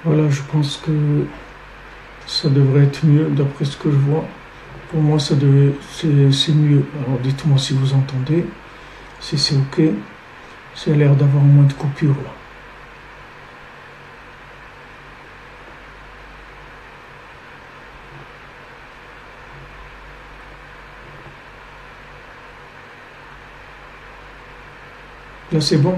Voilà, je pense que ça devrait être mieux d'après ce que je vois. Pour moi, c'est mieux. Alors dites-moi si vous entendez, si c'est ok. Ça a l'air d'avoir moins de coupures là. Là, c'est bon.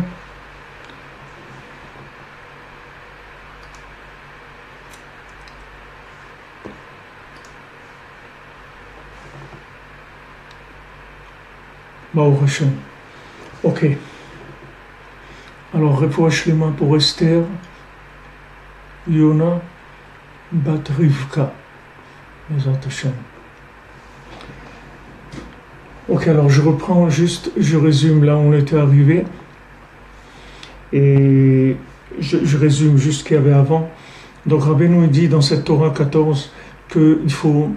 Baruch Hashem. Ok. Alors, repouche les mains pour Esther, Yona, Bat Rivka. Bezat Hashem. Ok, alors je reprends juste, je résume là où on était arrivé. Et je résume juste ce qu'il y avait avant. Donc Rabbeinu dit dans cette Torah 14 qu'il faut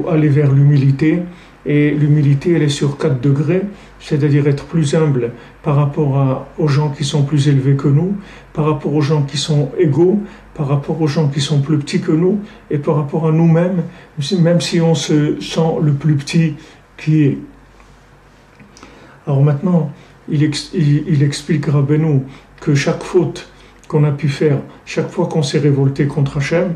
aller vers l'humilité. Et l'humilité, elle est sur 4 degrés, c'est-à-dire être plus humble par rapport aux gens qui sont plus élevés que nous, par rapport aux gens qui sont égaux, par rapport aux gens qui sont plus petits que nous, et par rapport à nous-mêmes, même si on se sent le plus petit qui est. Alors maintenant, il explique Rabbeinu que chaque faute qu'on a pu faire, chaque fois qu'on s'est révolté contre Hachem,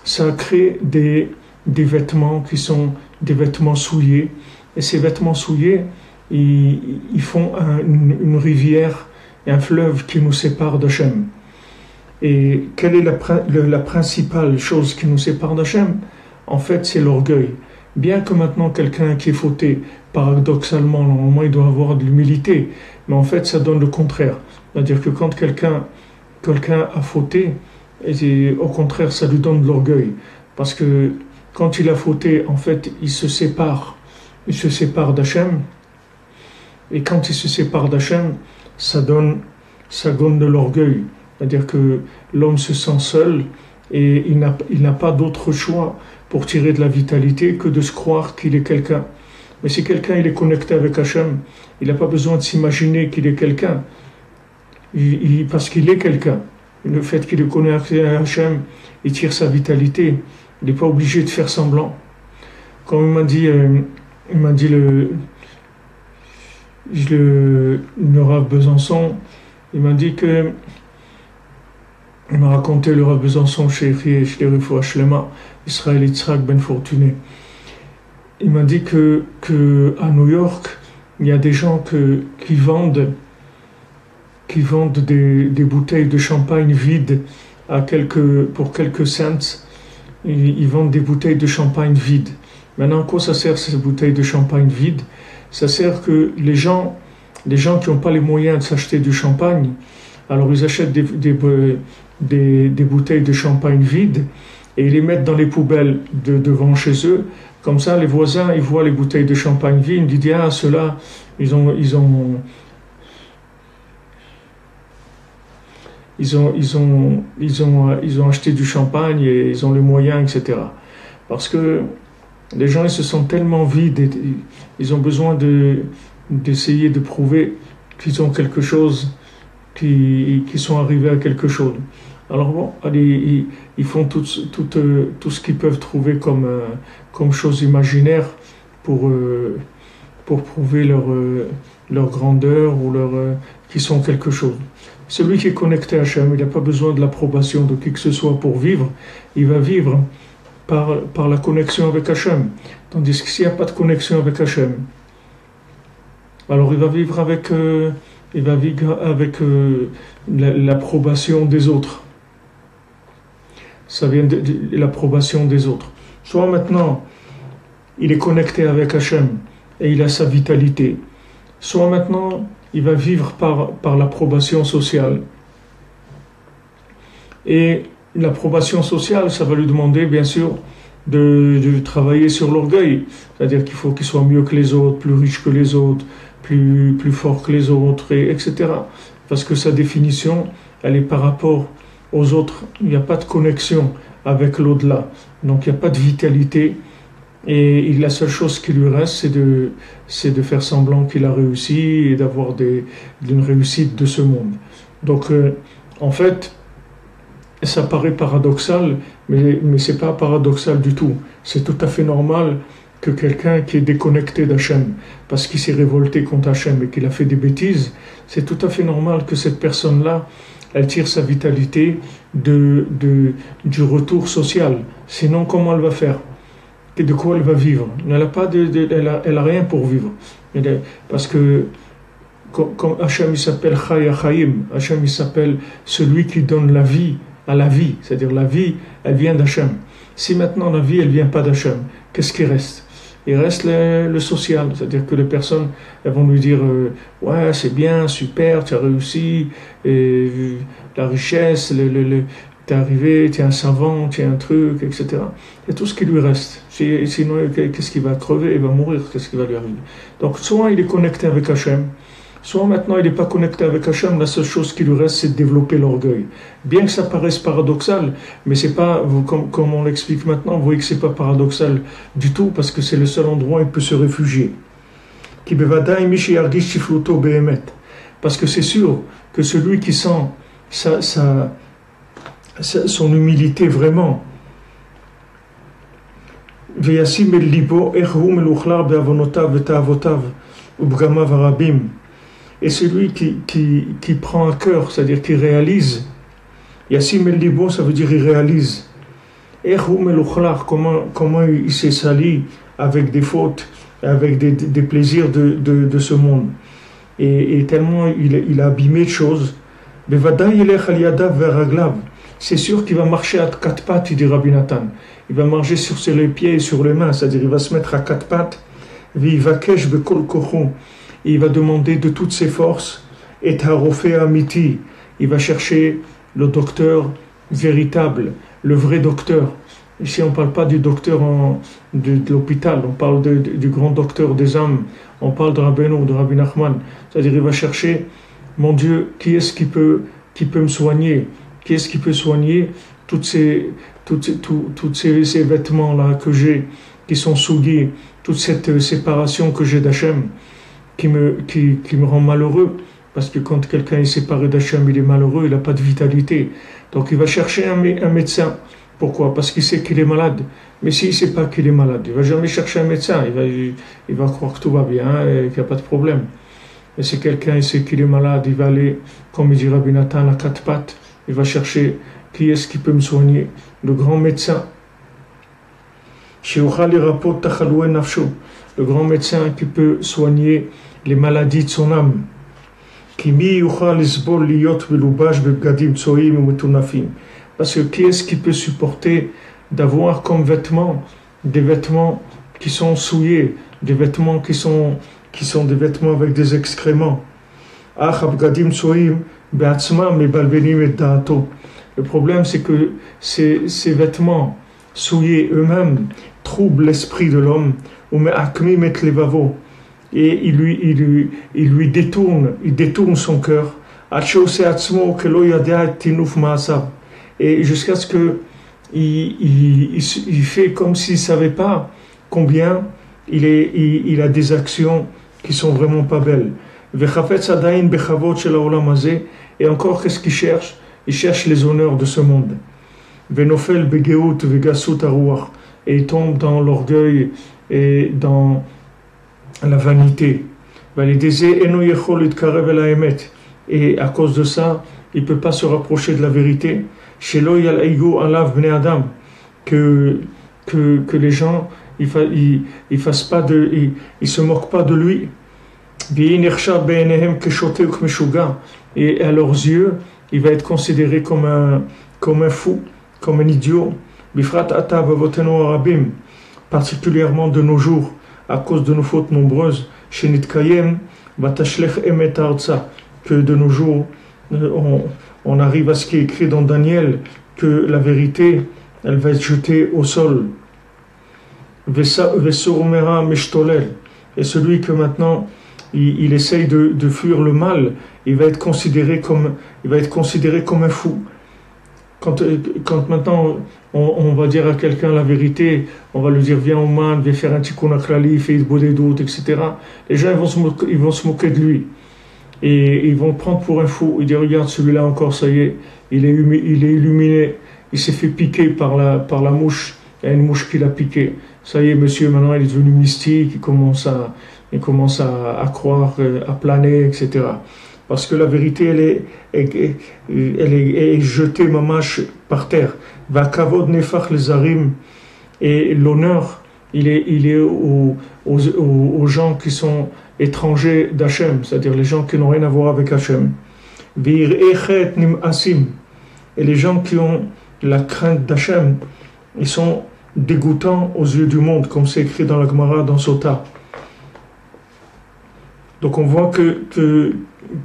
ça crée des vêtements qui sont des vêtements souillés. Et ces vêtements souillés, ils font une rivière et un fleuve qui nous sépare d'Hachem. Et quelle est la principale chose qui nous sépare d'Hachem? En fait, c'est l'orgueil. Bien que maintenant quelqu'un qui est fauté, paradoxalement, normalement il doit avoir de l'humilité, mais en fait ça donne le contraire. C'est-à-dire que quand quelqu'un a fauté, et au contraire ça lui donne de l'orgueil. Parce que quand il a fauté, en fait il se sépare d'Hachem, et quand il se sépare d'Hachem, ça donne de l'orgueil. C'est-à-dire que l'homme se sent seul et il n'a pas d'autre choix pour tirer de la vitalité que de se croire qu'il est quelqu'un. Mais si quelqu'un il est connecté avec Hachem, il n'a pas besoin de s'imaginer qu'il est quelqu'un, parce qu'il est quelqu'un. Le fait qu'il est connecté à Hachem, il tire sa vitalité. Il n'est pas obligé de faire semblant. Comme il m'a dit le Rav Besançon, il m'a dit que il m'a raconté le Rav Besançon chez Refoua Shlema, Israël Yitzhak Ben Fortuné. Il m'a dit que à New York, il y a des gens qui vendent des bouteilles de champagne vides pour quelques cents. Ils vendent des bouteilles de champagne vides. Maintenant, à quoi ça sert ces bouteilles de champagne vides? Ça sert que les gens qui n'ont pas les moyens de s'acheter du champagne, alors ils achètent des bouteilles de champagne vides et ils les mettent dans les poubelles devant chez eux. Comme ça, les voisins, ils voient les bouteilles de champagne vides, ils disent ah ceux-là, ils ont acheté du champagne et ils ont les moyens, etc. Parce que les gens ils se sentent tellement vides et ils ont besoin d'essayer de prouver qu'ils ont quelque chose, qui sont arrivés à quelque chose. Alors bon, allez, ils font tout ce qu'ils peuvent trouver comme chose imaginaire pour prouver leur grandeur ou qu'ils sont quelque chose. Celui qui est connecté à Hachem, il n'a pas besoin de l'approbation de qui que ce soit pour vivre. Il va vivre par la connexion avec Hachem. Tandis que s'il n'y a pas de connexion avec Hachem, alors il va vivre avec l'approbation des autres. Ça vient de l'approbation des autres. Soit maintenant, il est connecté avec Hachem et il a sa vitalité. Soit maintenant, il va vivre par l'approbation sociale. Et l'approbation sociale, ça va lui demander, bien sûr, de travailler sur l'orgueil. C'est-à-dire qu'il faut qu'il soit mieux que les autres, plus riche que les autres, plus fort que les autres, etc. Parce que sa définition, elle est par rapport aux autres. Il n'y a pas de connexion avec l'au-delà. Donc il n'y a pas de vitalité. Et la seule chose qui lui reste, c'est de faire semblant qu'il a réussi et d'avoir d'une réussite de ce monde. Donc, en fait, ça paraît paradoxal, mais ce n'est pas paradoxal du tout. C'est tout à fait normal que quelqu'un qui est déconnecté d'Hachem, parce qu'il s'est révolté contre Hachem et qu'il a fait des bêtises, c'est tout à fait normal que cette personne-là, elle tire sa vitalité du retour social. Sinon, comment elle va faire? Et de quoi elle va vivre? Elle a rien pour vivre. Parce que comme Hachem il s'appelle Chaya Chaim, Hachem il s'appelle celui qui donne la vie à la vie. C'est-à-dire la vie, elle vient d'Hachem. Si maintenant la vie, elle ne vient pas d'Hachem, qu'est-ce qui reste? Il reste le social, c'est-à-dire que les personnes elles vont lui dire ouais c'est bien, super, tu as réussi, la richesse, t'es arrivé, tu es un savant, tu es un truc, etc. Et tout ce qui lui reste. Sinon, qu'est-ce qu'il va crever? Il va mourir, qu'est-ce qui va lui arriver? Donc soit il est connecté avec Hachem, soit maintenant il n'est pas connecté avec Hachem, la seule chose qui lui reste c'est de développer l'orgueil. Bien que ça paraisse paradoxal, mais c'est pas, comme on l'explique maintenant, vous voyez que c'est pas paradoxal du tout, parce que c'est le seul endroit où il peut se réfugier. Parce que c'est sûr que celui qui sent son humilité vraiment, et celui qui prend à cœur, c'est-à-dire qui réalise, Yassim el Libo, ça veut dire il réalise. Comment il s'est sali avec des fautes, avec des plaisirs de ce monde. Et tellement il a abîmé de choses. C'est sûr qu'il va marcher à quatre pattes, il dit Rabbi Nathan. Il va marcher sur les pieds et sur les mains, c'est-à-dire il va se mettre à quatre pattes. Et il va demander de toutes ses forces, et Tarofé Amiti, il va chercher le docteur véritable, le vrai docteur. Ici, on ne parle pas du docteur de l'hôpital, on parle du grand docteur des âmes, on parle de Rabbeinu, de Rabbi Nachman. C'est-à-dire, il va chercher, mon Dieu, qui est-ce qui peut me soigner? Qui est-ce qui peut soigner tous ces vêtements-là que j'ai, qui sont souillés, toute cette séparation que j'ai d'Hachem, qui me rend malheureux, parce que quand quelqu'un est séparé d'Hachem, il est malheureux, il n'a pas de vitalité. Donc il va chercher un médecin. Pourquoi? Parce qu'il sait qu'il est malade. Mais s'il ne sait pas qu'il est malade, il ne va jamais chercher un médecin. Il va croire que tout va bien et qu'il n'y a pas de problème. Et si quelqu'un sait qu'il est malade, il va aller, comme il dit Rabbi Nathan, à quatre pattes. Il va chercher qui est-ce qui peut me soigner. Le grand médecin. Le grand médecin qui peut soigner les maladies de son âme. Parce que qui est-ce qui peut supporter d'avoir comme vêtements des vêtements qui sont souillés, des vêtements qui sont des vêtements avec des excréments. Le problème c'est que ces vêtements souillés eux-mêmes troublent l'esprit de l'homme, et il lui détourne son cœur, et jusqu'à ce que il fait comme s'il ne savait pas combien il a des actions qui sont vraiment pas belles. Et encore, qu'est-ce qu'il cherche? Il cherche les honneurs de ce monde. Et il tombe dans l'orgueil et dans la vanité. Et à cause de ça, il ne peut pas se rapprocher de la vérité. Que les gens ils se moquent pas de lui. Et à leurs yeux, il va être considéré comme un fou, comme un idiot. Particulièrement de nos jours, à cause de nos fautes nombreuses, que de nos jours, on arrive à ce qui est écrit dans Daniel, que la vérité, elle va être jetée au sol. Et celui que maintenant, il essaye de fuir le mal, il va être considéré comme un fou. Quand maintenant on va dire à quelqu'un la vérité, on va lui dire viens au man, viens faire un tikkun aklali, fais des doutes, etc. Les gens ils vont se moquer de lui et ils vont le prendre pour un fou. Ils disent regarde celui-là encore, ça y est, il est illuminé, il s'est fait piquer par la mouche, il y a une mouche qui l'a piqué. Ça y est, monsieur, maintenant il est devenu mystique, il commence à croire, à planer, etc. Parce que la vérité, elle est jetée, mamache, par terre. Va kavod nefach les arim, et l'honneur, il est aux gens qui sont étrangers d'Hachem, c'est-à-dire les gens qui n'ont rien à voir avec Hachem. Vir echet nim asim, et les gens qui ont la crainte d'Hachem, ils sont dégoûtants aux yeux du monde, comme c'est écrit dans la Gemara, dans Sota. Donc on voit que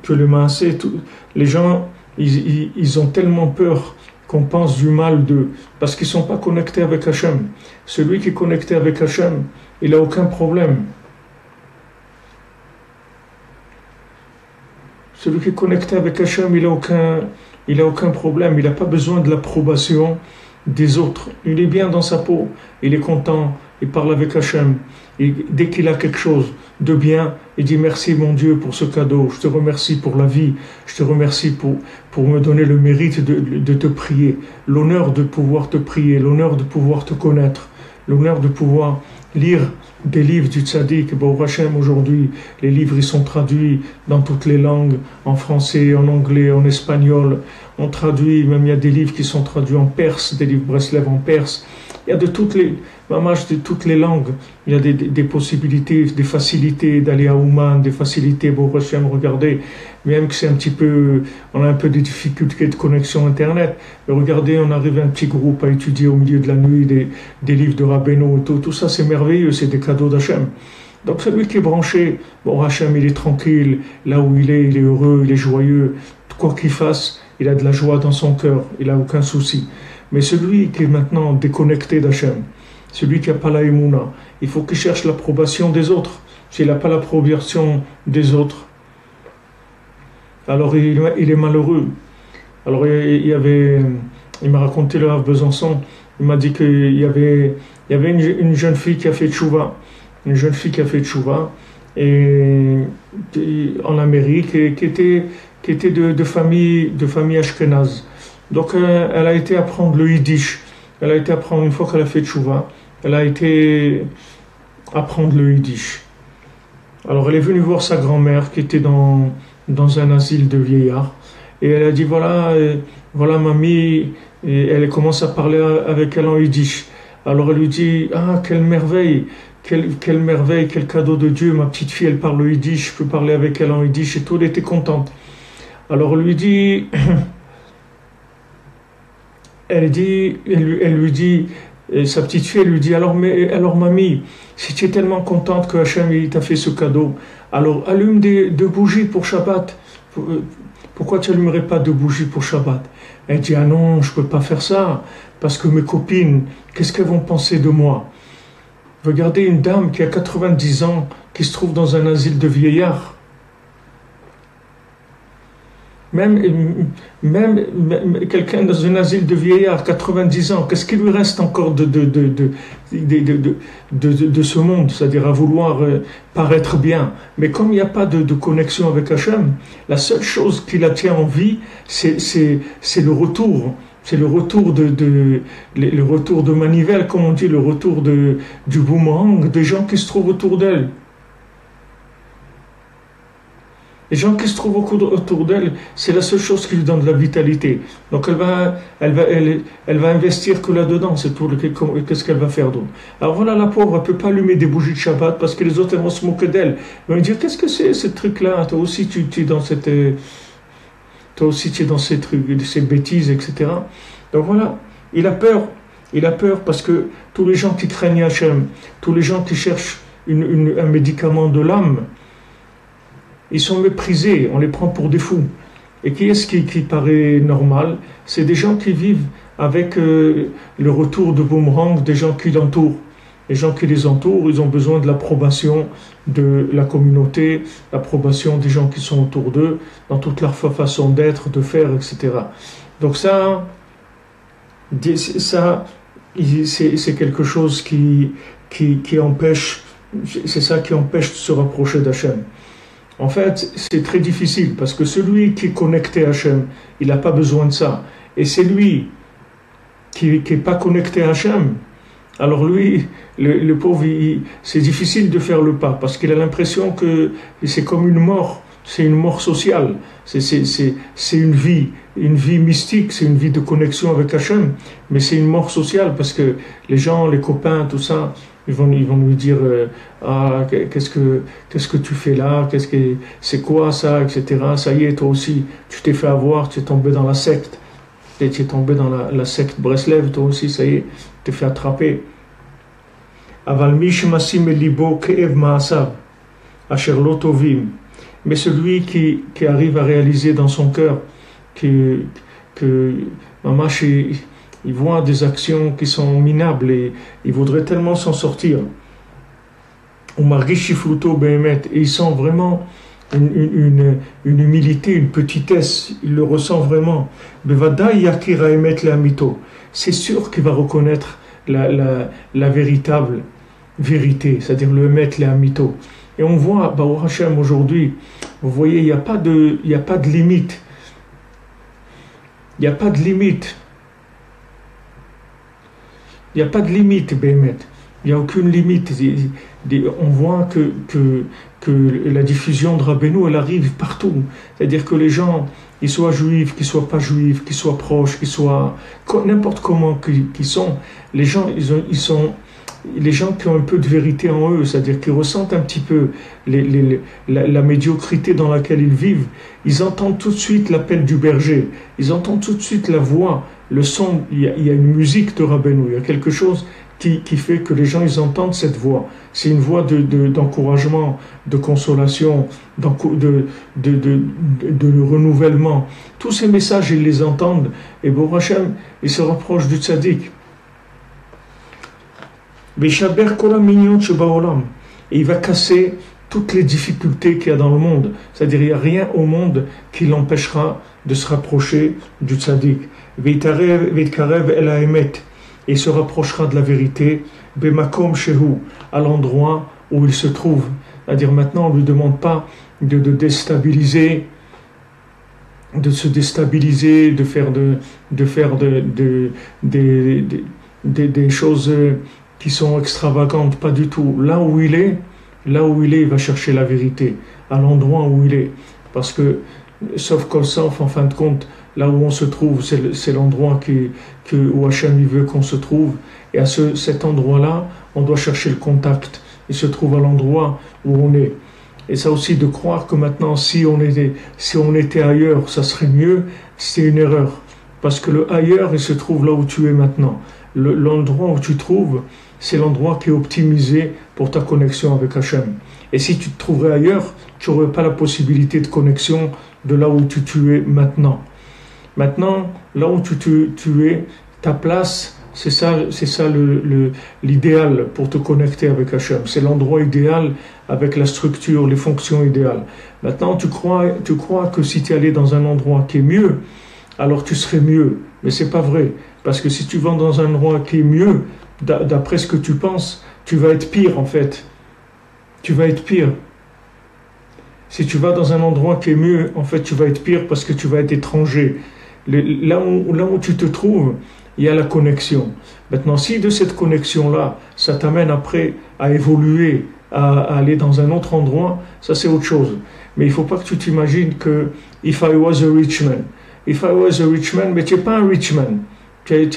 le Maasé, les gens, ils ont tellement peur qu'on pense du mal d'eux, parce qu'ils ne sont pas connectés avec Hachem. Celui qui est connecté avec Hachem, il n'a aucun problème. Celui qui est connecté avec Hachem, il n'a aucun problème, il n'a pas besoin de l'approbation des autres. Il est bien dans sa peau, il est content, il parle avec Hachem. Et dès qu'il a quelque chose de bien, il dit merci mon Dieu pour ce cadeau, je te remercie pour la vie, je te remercie pour me donner le mérite de te prier, l'honneur de pouvoir te prier, l'honneur de pouvoir te connaître, l'honneur de pouvoir lire des livres du tzaddik. Baruch Hashem, aujourd'hui, les livres ils sont traduits dans toutes les langues, en français, en anglais, en espagnol, on traduit, même il y a des livres qui sont traduits en perse, des livres Breslev en perse. Il y a de toutes les langues, il y a des possibilités, des facilités d'aller à Ouman, des facilités, Baruch Hashem, regardez, même que c'est un petit peu, on a un peu de difficultés de connexion Internet, mais regardez, on arrive à un petit groupe à étudier au milieu de la nuit des livres de Rabbeinu, tout ça c'est merveilleux, c'est des cadeaux d'Hachem. Donc celui qui est branché, bon Hachem il est tranquille, là où il est heureux, il est joyeux, quoi qu'il fasse, il a de la joie dans son cœur, il n'a aucun souci. Mais celui qui est maintenant déconnecté d'Hachem, celui qui n'a pas la émouna, il faut qu'il cherche l'approbation des autres. S'il n'a pas l'approbation des autres, alors il est malheureux. Alors il m'a raconté le Rav Besançon, il m'a dit qu'il y avait une jeune fille qui a fait tchouva, en Amérique, et qui était de famille ashkénaze. Donc elle a été apprendre le yiddish. Elle a été apprendre, une fois qu'elle a fait tchouva, elle a été apprendre le yiddish. Alors elle est venue voir sa grand-mère qui était dans un asile de vieillards. Et elle a dit voilà mamie, et elle commence à parler avec elle en yiddish. Alors elle lui dit ah quelle merveille, quelle merveille, quel cadeau de Dieu, ma petite fille elle parle le yiddish, je peux parler avec elle en yiddish, et tout, elle était contente. Alors elle lui dit elle lui dit, sa petite fille, elle lui dit, alors mamie, si tu es tellement contente que Hachem il t'a fait ce cadeau, alors allume deux bougies pour Shabbat. Pourquoi tu n'allumerais pas 2 bougies pour Shabbat? Elle dit, ah non, je ne peux pas faire ça, parce que mes copines, qu'est-ce qu'elles vont penser de moi? Regardez une dame qui a 90 ans, qui se trouve dans un asile de vieillards. Même quelqu'un dans un asile de vieillards, 90 ans, qu'est-ce qui lui reste encore de ce monde, c'est-à-dire à vouloir paraître bien. Mais comme il n'y a pas de connexion avec Hachem, la seule chose qui la tient en vie, c'est le retour. C'est le retour de manivelle, comme on dit, le retour du boomerang, des gens qui se trouvent autour d'elle. Les gens qui se trouvent autour d'elle, c'est la seule chose qui lui donne de la vitalité. Donc elle va investir que là-dedans, c'est tout. Qu'est-ce qu'elle va faire d'autre? Alors voilà, la pauvre, elle ne peut pas allumer des bougies de Shabbat parce que les autres, elles vont se moquer d'elle. Ils vont lui dire, qu'est-ce que c'est ce truc-là? Toi aussi, tu es dans ces trucs, ces bêtises, etc. Donc voilà, il a peur. Il a peur parce que tous les gens qui craignent Hachem, tous les gens qui cherchent un médicament de l'âme, ils sont méprisés, on les prend pour des fous. Et qui est-ce qui paraît normal? C'est des gens qui vivent avec le retour de boomerang des gens qui l'entourent. Les gens qui les entourent, ils ont besoin de l'approbation de la communauté, l'approbation des gens qui sont autour d'eux, dans toute leur façon d'être, de faire, etc. Donc c'est quelque chose qui empêche, c'est ça qui empêche de se rapprocher d'Hachem. En fait, c'est très difficile parce que celui qui est connecté à Hachem, il n'a pas besoin de ça. et c'est lui qui n'est pas connecté à Hachem, alors lui, le pauvre, c'est difficile de faire le pas parce qu'il a l'impression que c'est comme une mort, c'est une mort sociale, c'est une vie mystique, c'est une vie de connexion avec Hachem, mais c'est une mort sociale parce que les gens, les copains, tout ça, ils vont lui dire ah, qu'est-ce que tu fais là, c'est quoi ça, etc. Ça y est, toi aussi, tu t'es fait avoir, tu es tombé dans la secte. Tu es tombé dans la secte Breslev, toi aussi, ça y est, tu t'es fait attraper. Aval mishmasim elibo ke'ev ma'asav, asher lo tovim. Mais celui qui arrive à réaliser dans son cœur que Mamash, il voit des actions qui sont minables et il voudrait tellement s'en sortir. Ou margish shifluto behemet, et il sent vraiment une humilité, une petitesse, il le ressent vraiment. C'est sûr qu'il va reconnaître la véritable vérité, c'est-à-dire le Emet le Amito. Et on voit, Baruch Hashem, aujourd'hui, vous voyez, il n'y a pas de limite. Il n'y a pas de limite. Il n'y a pas de limite, Bémet. Il n'y a aucune limite. On voit que la diffusion de Rabbeinu, elle arrive partout. C'est-à-dire que les gens, qu'ils soient juifs, qu'ils ne soient pas juifs, qu'ils soient proches, qu'ils soient n'importe comment qu'ils sont, les gens, ils sont les gens qui ont un peu de vérité en eux, c'est-à-dire qui ressentent un petit peu la médiocrité dans laquelle ils vivent, ils entendent tout de suite l'appel du berger, ils entendent tout de suite la voix, le son, il y a une musique de Rabbeinu, il y a quelque chose qui fait que les gens ils entendent cette voix. C'est une voix d'encouragement, de consolation, de renouvellement. Tous ces messages, ils les entendent. Et Baruch Hashem, ils se rapprochent du tzaddik. Et il va casser toutes les difficultés qu'il y a dans le monde. C'est-à-dire il n'y a rien au monde qui l'empêchera de se rapprocher du tzaddik. Et il se rapprochera de la vérité, Bemakom Shehu, à l'endroit où il se trouve. C'est-à-dire maintenant, on ne lui demande pas de déstabiliser, de se déstabiliser, de faire des choses qui sont extravagantes, pas du tout. Là où il est, il va chercher la vérité, à l'endroit où il est. Parce que, sauf en fin de compte, là où on se trouve, c'est l'endroit où Hachem veut qu'on se trouve. Et à cet endroit-là, on doit chercher le contact. Il se trouve à l'endroit où on est. Et ça aussi, de croire que maintenant, si on était ailleurs, ça serait mieux, c'est une erreur. Parce que le ailleurs, il se trouve là où tu es maintenant. L'endroit où tu te trouves, c'est l'endroit qui est optimisé pour ta connexion avec Hachem. Et si tu te trouverais ailleurs, tu n'aurais pas la possibilité de connexion de là où tu es maintenant. Maintenant, là où tu es, ta place, c'est ça l'idéal pour te connecter avec Hachem. C'est l'endroit idéal avec la structure, les fonctions idéales. Maintenant, tu crois que si tu es allé dans un endroit qui est mieux, alors tu serais mieux. Mais c'est pas vrai. Parce que si tu vas dans un endroit qui est mieux, d'après ce que tu penses, tu vas être pire en fait. Tu vas être pire. Si tu vas dans un endroit qui est mieux, en fait, tu vas être pire parce que tu vas être étranger. Là où tu te trouves, il y a la connexion. Maintenant, si de cette connexion-là, ça t'amène après à évoluer, à aller dans un autre endroit, ça c'est autre chose. Mais il ne faut pas que tu t'imagines que if I was a rich man, mais tu n'es pas un rich man. Tu es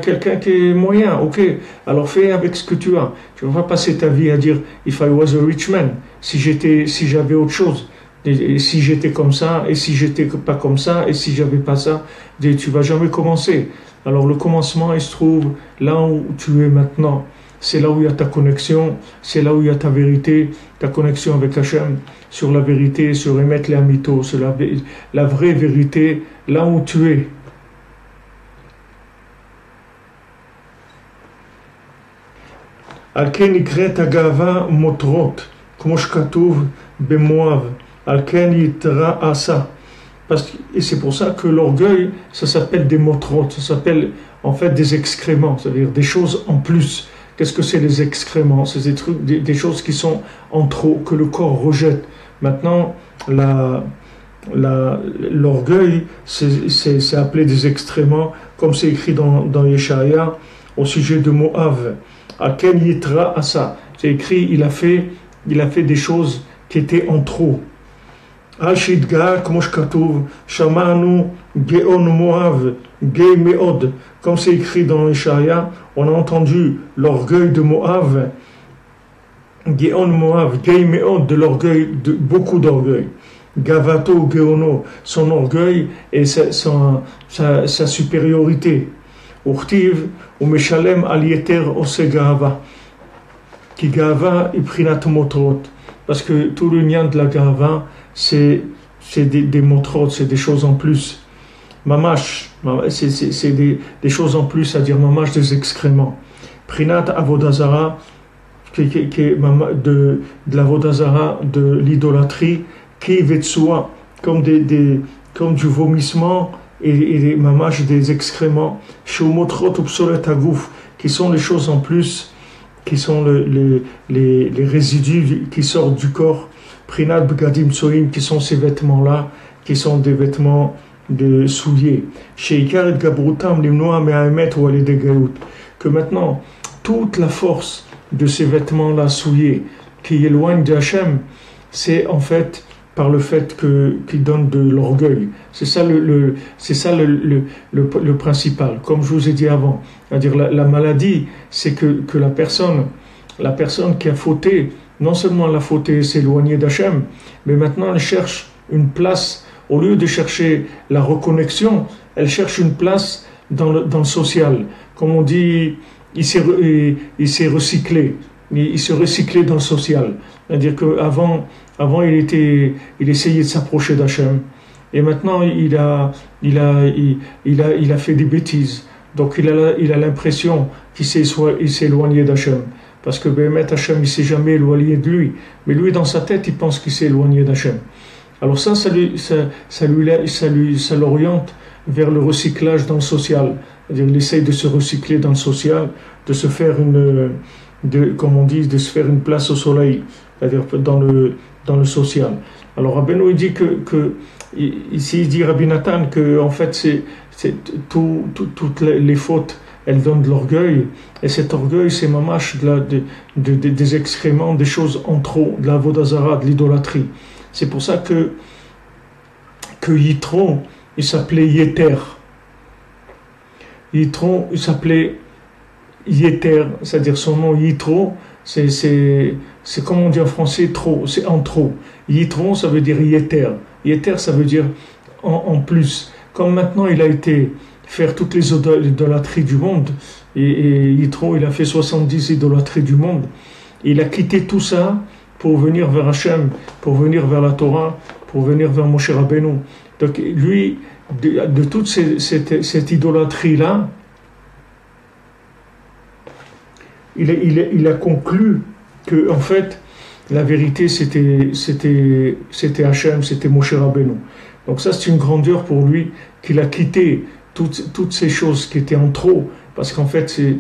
quelqu'un qui est moyen, ok. Alors fais avec ce que tu as. Tu ne vas pas passer ta vie à dire if I was a rich man, si j'avais autre chose. Et si j'étais comme ça, et si j'étais pas comme ça, et si j'avais pas ça, tu vas jamais commencer. Alors le commencement, il se trouve là où tu es maintenant. C'est là où il y a ta connexion, c'est là où il y a ta vérité, ta connexion avec Hachem, sur la vérité, sur Emet le Amito, sur la vraie vérité, là où tu es. על כן נקראת הגאווה מותרות, כמו שכתוב במואב. Et c'est pour ça que l'orgueil, ça s'appelle des motrotes, ça s'appelle en fait des excréments, c'est-à-dire des choses en plus. Qu'est-ce que c'est les excréments? C'est des trucs, des choses qui sont en trop, que le corps rejette. Maintenant, l'orgueil, c'est appelé des excréments, comme c'est écrit dans Yeshaya, au sujet de Moab. Aken Yitra Asa. C'est écrit, il a fait des choses qui étaient en trop. Ashidga, comme Shamanu, Geon Moab, Gei Meod. Comme c'est écrit dans Yeshaya, on a entendu l'orgueil de Moab. Geon Moab, Gei Meod, de l'orgueil, de beaucoup d'orgueil. Gavato Geono, son orgueil et sa supériorité. Urtiv, ou Meshalem Alieter Osegava. Qui Gava Iprinat Motrot. Parce que tout le lien de la Gava, c'est des motrot, c'est des choses en plus. Mamash, c'est des choses en plus, c'est-à-dire mamash des excréments. Prinat Avodazara, de l'avodazara, de l'idolâtrie, qui vetsua, comme du vomissement et des mamash des excréments, shumotrot obsolet agouf, qui sont les choses en plus, qui sont les résidus qui sortent du corps, prinat bgadim soim, qui sont ces vêtements-là, qui sont des vêtements de souliers. Sheikar et gabrutam limnoa me'amet ou alidegaout, que maintenant toute la force de ces vêtements-là souillés qui éloignent de Hachem, c'est en fait par le fait qu'ils donnent de l'orgueil. C'est ça le principal. Comme je vous ai dit avant, c'est-à-dire la maladie, c'est que la personne qui a fauté, non seulement elle a fauté et s'est éloignée d'Hachem, mais maintenant elle cherche une place, au lieu de chercher la reconnexion, elle cherche une place dans le social. Comme on dit, il s'est recyclé. Il se recyclait dans le social. C'est-à-dire qu'avant, il essayait de s'approcher d'Hachem. Et maintenant, il a fait des bêtises. Donc, il a l'impression qu'il s'est éloigné d'Hachem. Parce que Béhémet Hachem, il ne s'est jamais éloigné de lui. Mais lui, dans sa tête, il pense qu'il s'est éloigné d'Hachem. Alors ça l'oriente vers le recyclage dans le social. C'est-à-dire, il essaye de se recycler dans le social, de se faire comme on dit, de se faire une place au soleil, c'est-à-dire dans le social. Alors Rabbeinu il dit ici il dit Rabbi Nathan que en fait toutes les fautes elles donnent de l'orgueil, et cet orgueil c'est mamash des excréments, des choses en trop, de la vodazara, de l'idolâtrie. C'est pour ça que Yitro il s'appelait Yeter. Yitro il s'appelait Yeter, c'est-à-dire son nom Yitro, c'est comme on dit en français trop, c'est en trop. Yitro ça veut dire Yeter. Yeter ça veut dire en plus. Comme maintenant il a été faire toutes les idolâtries du monde, et Yitro il a fait 70 idolâtries du monde, il a quitté tout ça pour venir vers Hachem, pour venir vers la Torah, pour venir vers Moshe Rabbeinu. Donc lui, de toute cette idolâtrie-là, il a conclu que en fait la vérité c'était Hachem, c'était Moshe Rabbeinu. Donc ça c'est une grandeur pour lui qu'il a quitté toutes ces choses qui étaient en trop, parce qu'en fait c'est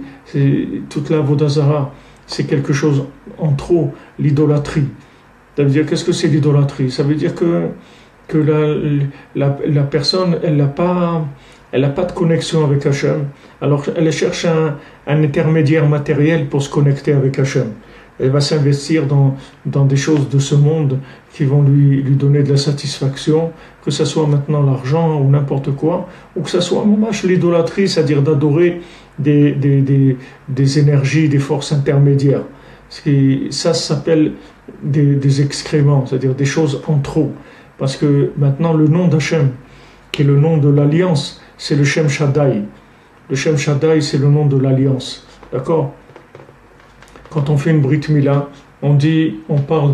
toute la Vodazara, c'est quelque chose en trop, l'idolâtrie. Ça veut dire qu'est-ce que c'est l'idolâtrie? Ça veut dire que la personne elle n'a pas de connexion avec Hachem, alors elle cherche un intermédiaire matériel pour se connecter avec Hachem. Elle va s'investir dans des choses de ce monde qui vont lui donner de la satisfaction, que ce soit maintenant l'argent ou n'importe quoi, ou que ce soit l'idolâtrie, c'est-à-dire d'adorer des énergies, des forces intermédiaires. Ça s'appelle des excréments, c'est-à-dire des choses en trop. Parce que maintenant le nom d'Hachem, qui est le nom de l'alliance, c'est le Shem Shaddai. Le Shem Shaddai, c'est le nom de l'alliance. D'accord? Quand on fait une Brit Mila, on parle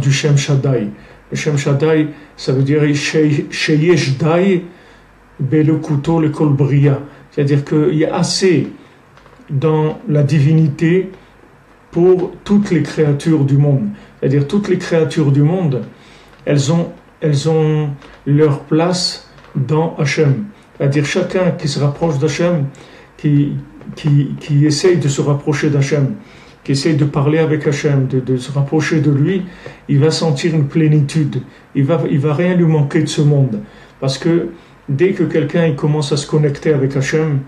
du Shem Shaddai. Le Shem Shaddai, ça veut dire Sheyesh Dai Belekuto le Kol Bria. C'est-à-dire qu'il y a assez dans la divinité pour toutes les créatures du monde. C'est-à-dire toutes les créatures du monde, elles ont leur place dans Hachem. C'est-à-dire chacun qui se rapproche d'Hachem, qui essaye de se rapprocher d'Hachem, qui essaye de parler avec Hachem, de se rapprocher de lui, il va sentir une plénitude. Il va rien lui manquer de ce monde. Parce que dès que quelqu'un il commence à se connecter avec Hachem,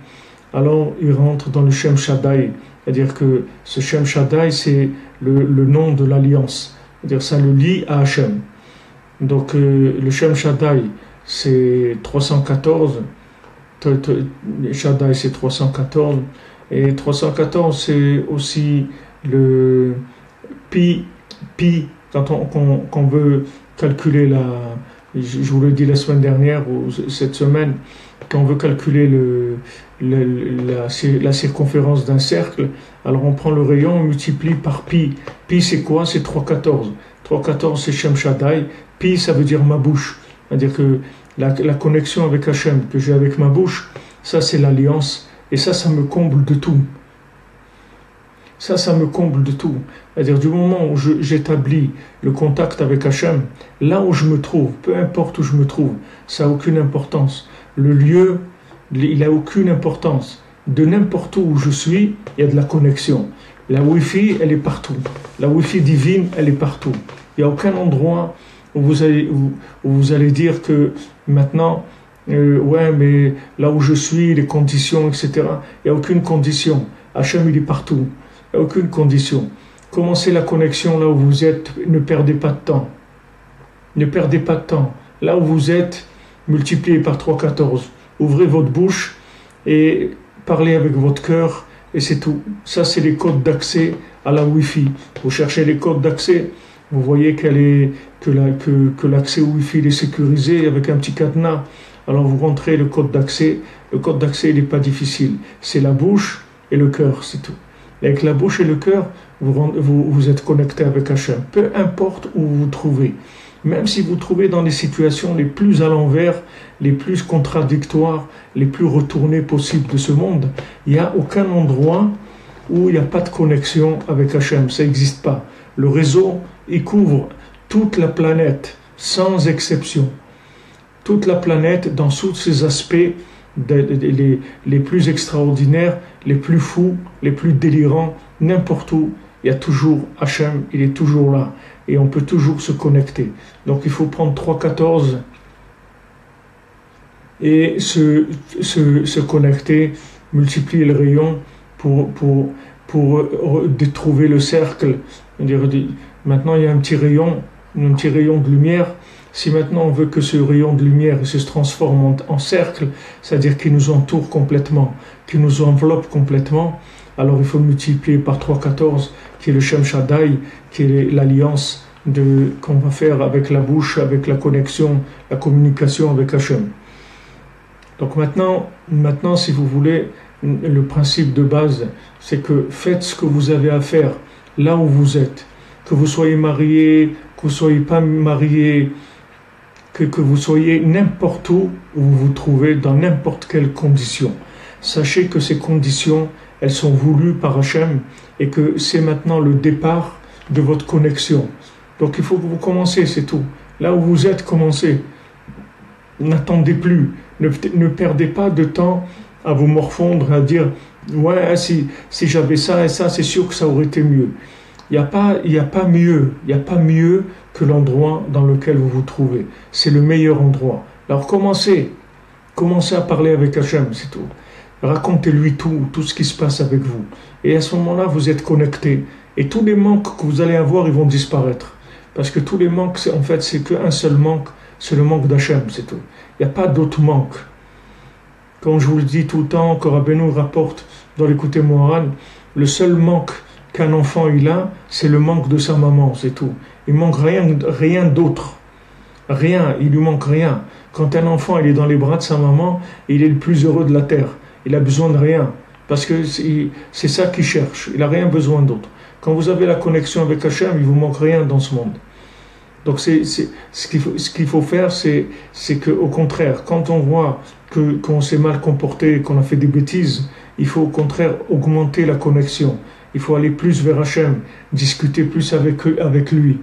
alors il rentre dans le Shem Shaddai. C'est-à-dire que ce Shem Shaddai, c'est le nom de l'alliance. C'est-à-dire ça le lie à Hachem. Donc le Shem Shaddai, c'est 314. Shaddai, c'est 314. Et 314, c'est aussi le pi, quand on veut calculer je vous l'ai dit la semaine dernière ou cette semaine, quand on veut calculer la circonférence d'un cercle, alors on prend le rayon, on multiplie par pi. Pi, c'est quoi? C'est 314. 314, c'est Shem Shaddai. Pi, ça veut dire ma bouche. C'est-à-dire que la connexion avec Hachem que j'ai avec ma bouche, ça c'est l'alliance. Et ça me comble de tout. Ça me comble de tout. C'est-à-dire du moment où j'établis le contact avec Hachem, là où je me trouve, peu importe où je me trouve, ça n'a aucune importance. Le lieu, il n'a aucune importance. De n'importe où je suis, il y a de la connexion. La Wi-Fi, elle est partout. La Wi-Fi divine, elle est partout. Il n'y a aucun endroit où vous allez dire que maintenant, ouais, mais là où je suis, les conditions, etc. Il n'y a aucune condition. Hachem, il est partout. Il n'y a aucune condition. Commencez la connexion là où vous êtes. Ne perdez pas de temps. Ne perdez pas de temps. Là où vous êtes, multipliez par 314. Ouvrez votre bouche et parlez avec votre cœur et c'est tout. Ça, c'est les codes d'accès à la Wi-Fi. Vous cherchez les codes d'accès. Vous voyez que l'accès au Wi-Fi est sécurisé avec un petit cadenas. Alors vous rentrez le code d'accès. Le code d'accès, il n'est pas difficile. C'est la bouche et le cœur, c'est tout. Et avec la bouche et le cœur, vous êtes connecté avec Hachem. Peu importe où vous vous trouvez. Même si vous vous trouvez dans les situations les plus à l'envers, les plus contradictoires, les plus retournées possibles de ce monde, il n'y a aucun endroit où il n'y a pas de connexion avec Hachem. Ça n'existe pas. Le réseau, il couvre toute la planète, sans exception. Toute la planète dans tous ses aspects les plus extraordinaires, les plus fous, les plus délirants, n'importe où, il y a toujours Hachem, il est toujours là. Et on peut toujours se connecter. Donc il faut prendre 3.14 et se connecter, multiplier le rayon pour trouver le cercle. Maintenant il y a un petit rayon de lumière. Si maintenant on veut que ce rayon de lumière se transforme en cercle, c'est-à-dire qu'il nous entoure complètement, qu'il nous enveloppe complètement, alors il faut multiplier par 3.14, qui est le Shem Shaddai, qui est l'alliance qu'on va faire avec la bouche, avec la connexion, la communication avec Hachem. Donc maintenant, si vous voulez, le principe de base, c'est que faites ce que vous avez à faire là où vous êtes. Que vous soyez marié, que vous ne soyez pas marié, que vous soyez n'importe où vous vous trouvez, dans n'importe quelle condition. Sachez que ces conditions, elles sont voulues par Hachem et que c'est maintenant le départ de votre connexion. Donc il faut que vous commencez, c'est tout. Là où vous êtes, commencez. N'attendez plus. Ne perdez pas de temps à vous morfondre, à dire « Ouais, si j'avais ça et ça, c'est sûr que ça aurait été mieux. » Il n'y a pas mieux que l'endroit dans lequel vous vous trouvez. C'est le meilleur endroit. Alors commencez à parler avec Hachem, c'est tout. Racontez-lui tout ce qui se passe avec vous. Et à ce moment-là, vous êtes connecté. Et tous les manques que vous allez avoir, ils vont disparaître. Parce que tous les manques, en fait, c'est qu'un seul manque, c'est le manque d'Hachem, c'est tout. Il n'y a pas d'autre manque. Comme je vous le dis tout le temps, que Rabbeinu rapporte dans l'écouté Moharan, le seul manque qu'un enfant il a, c'est le manque de sa maman, c'est tout. Il manque rien d'autre. Rien, il lui manque rien. Quand un enfant il est dans les bras de sa maman, il est le plus heureux de la terre. Il a besoin de rien. Parce que c'est ça qu'il cherche. Il n'a rien besoin d'autre. Quand vous avez la connexion avec Hachem, il ne vous manque rien dans ce monde. Donc ce qu'il faut faire, c'est qu'au contraire, quand on voit qu'on s'est mal comporté, qu'on a fait des bêtises, il faut au contraire augmenter la connexion. Il faut aller plus vers Hachem, discuter plus avec lui.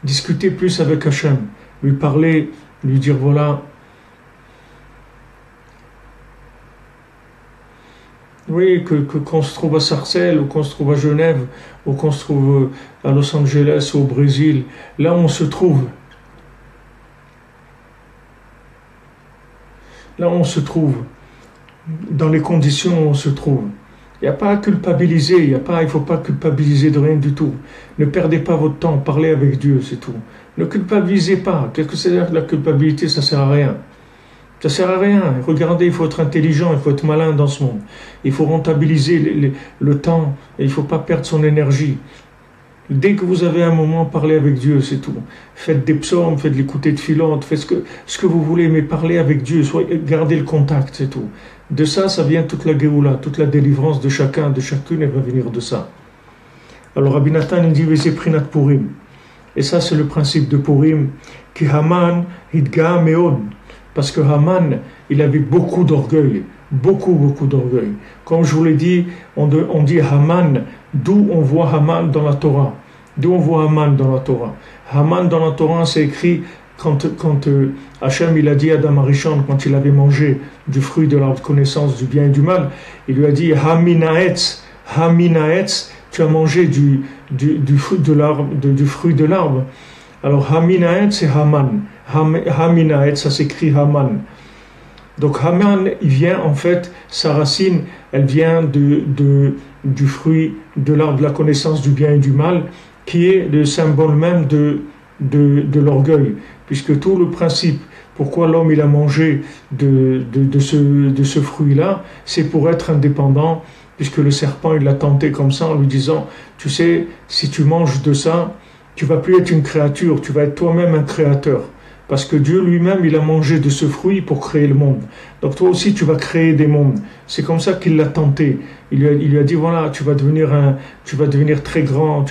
Discuter plus avec Hachem, lui parler, lui dire voilà, Oui, qu'on se trouve à Sarcelles, ou qu'on se trouve à Genève, ou qu'on se trouve à Los Angeles ou au Brésil, là où on se trouve, là où on se trouve, dans les conditions où on se trouve. Il n'y a pas à culpabiliser, il ne faut pas culpabiliser de rien du tout. Ne perdez pas votre temps, parlez avec Dieu, c'est tout. Ne culpabilisez pas. Qu'est-ce que c'est la culpabilité? Ça ne sert à rien. Ça ne sert à rien. Regardez, il faut être intelligent, il faut être malin dans ce monde. Il faut rentabiliser le temps et il ne faut pas perdre son énergie. Dès que vous avez un moment, parlez avec Dieu, c'est tout. Faites des psaumes, faites l'écouter de filantes, faites ce que vous voulez, mais parlez avec Dieu, gardez le contact, c'est tout. De ça, ça vient toute la Géoula, toute la délivrance de chacun, de chacune, elle va venir de ça. Alors Rabbi Nathan, il dit, Vese Prinat Purim. Et ça, c'est le principe de Purim, qui Haman Hidga Meod. Parce que Haman, il avait beaucoup d'orgueil, beaucoup d'orgueil. Comme je vous l'ai dit, on dit Haman, d'où on voit Haman dans la Torah. D'où on voit Haman dans la Torah. Haman dans la Torah, c'est écrit quand Hachem il a dit à Adam Arishon, quand il avait mangé du fruit de l'arbre de connaissance du bien et du mal, il lui a dit Haminaetz, tu as mangé du fruit de l'arbre. Alors Haminaetz c'est Haman. Haminaetz, ça s'écrit Haman. Donc Haman, il vient en fait, sa racine, elle vient du fruit de l'arbre de la connaissance du bien et du mal, qui est le symbole même de l'orgueil, puisque tout le principe, pourquoi l'homme il a mangé de ce fruit-là, c'est pour être indépendant, puisque le serpent il l'a tenté comme ça en lui disant, tu sais, si tu manges de ça, tu vas plus être une créature, tu vas être toi-même un créateur. Parce que Dieu lui-même, il a mangé de ce fruit pour créer le monde. Donc toi aussi, tu vas créer des mondes. C'est comme ça qu'il l'a tenté. Il lui a dit, voilà, tu vas devenir très grand.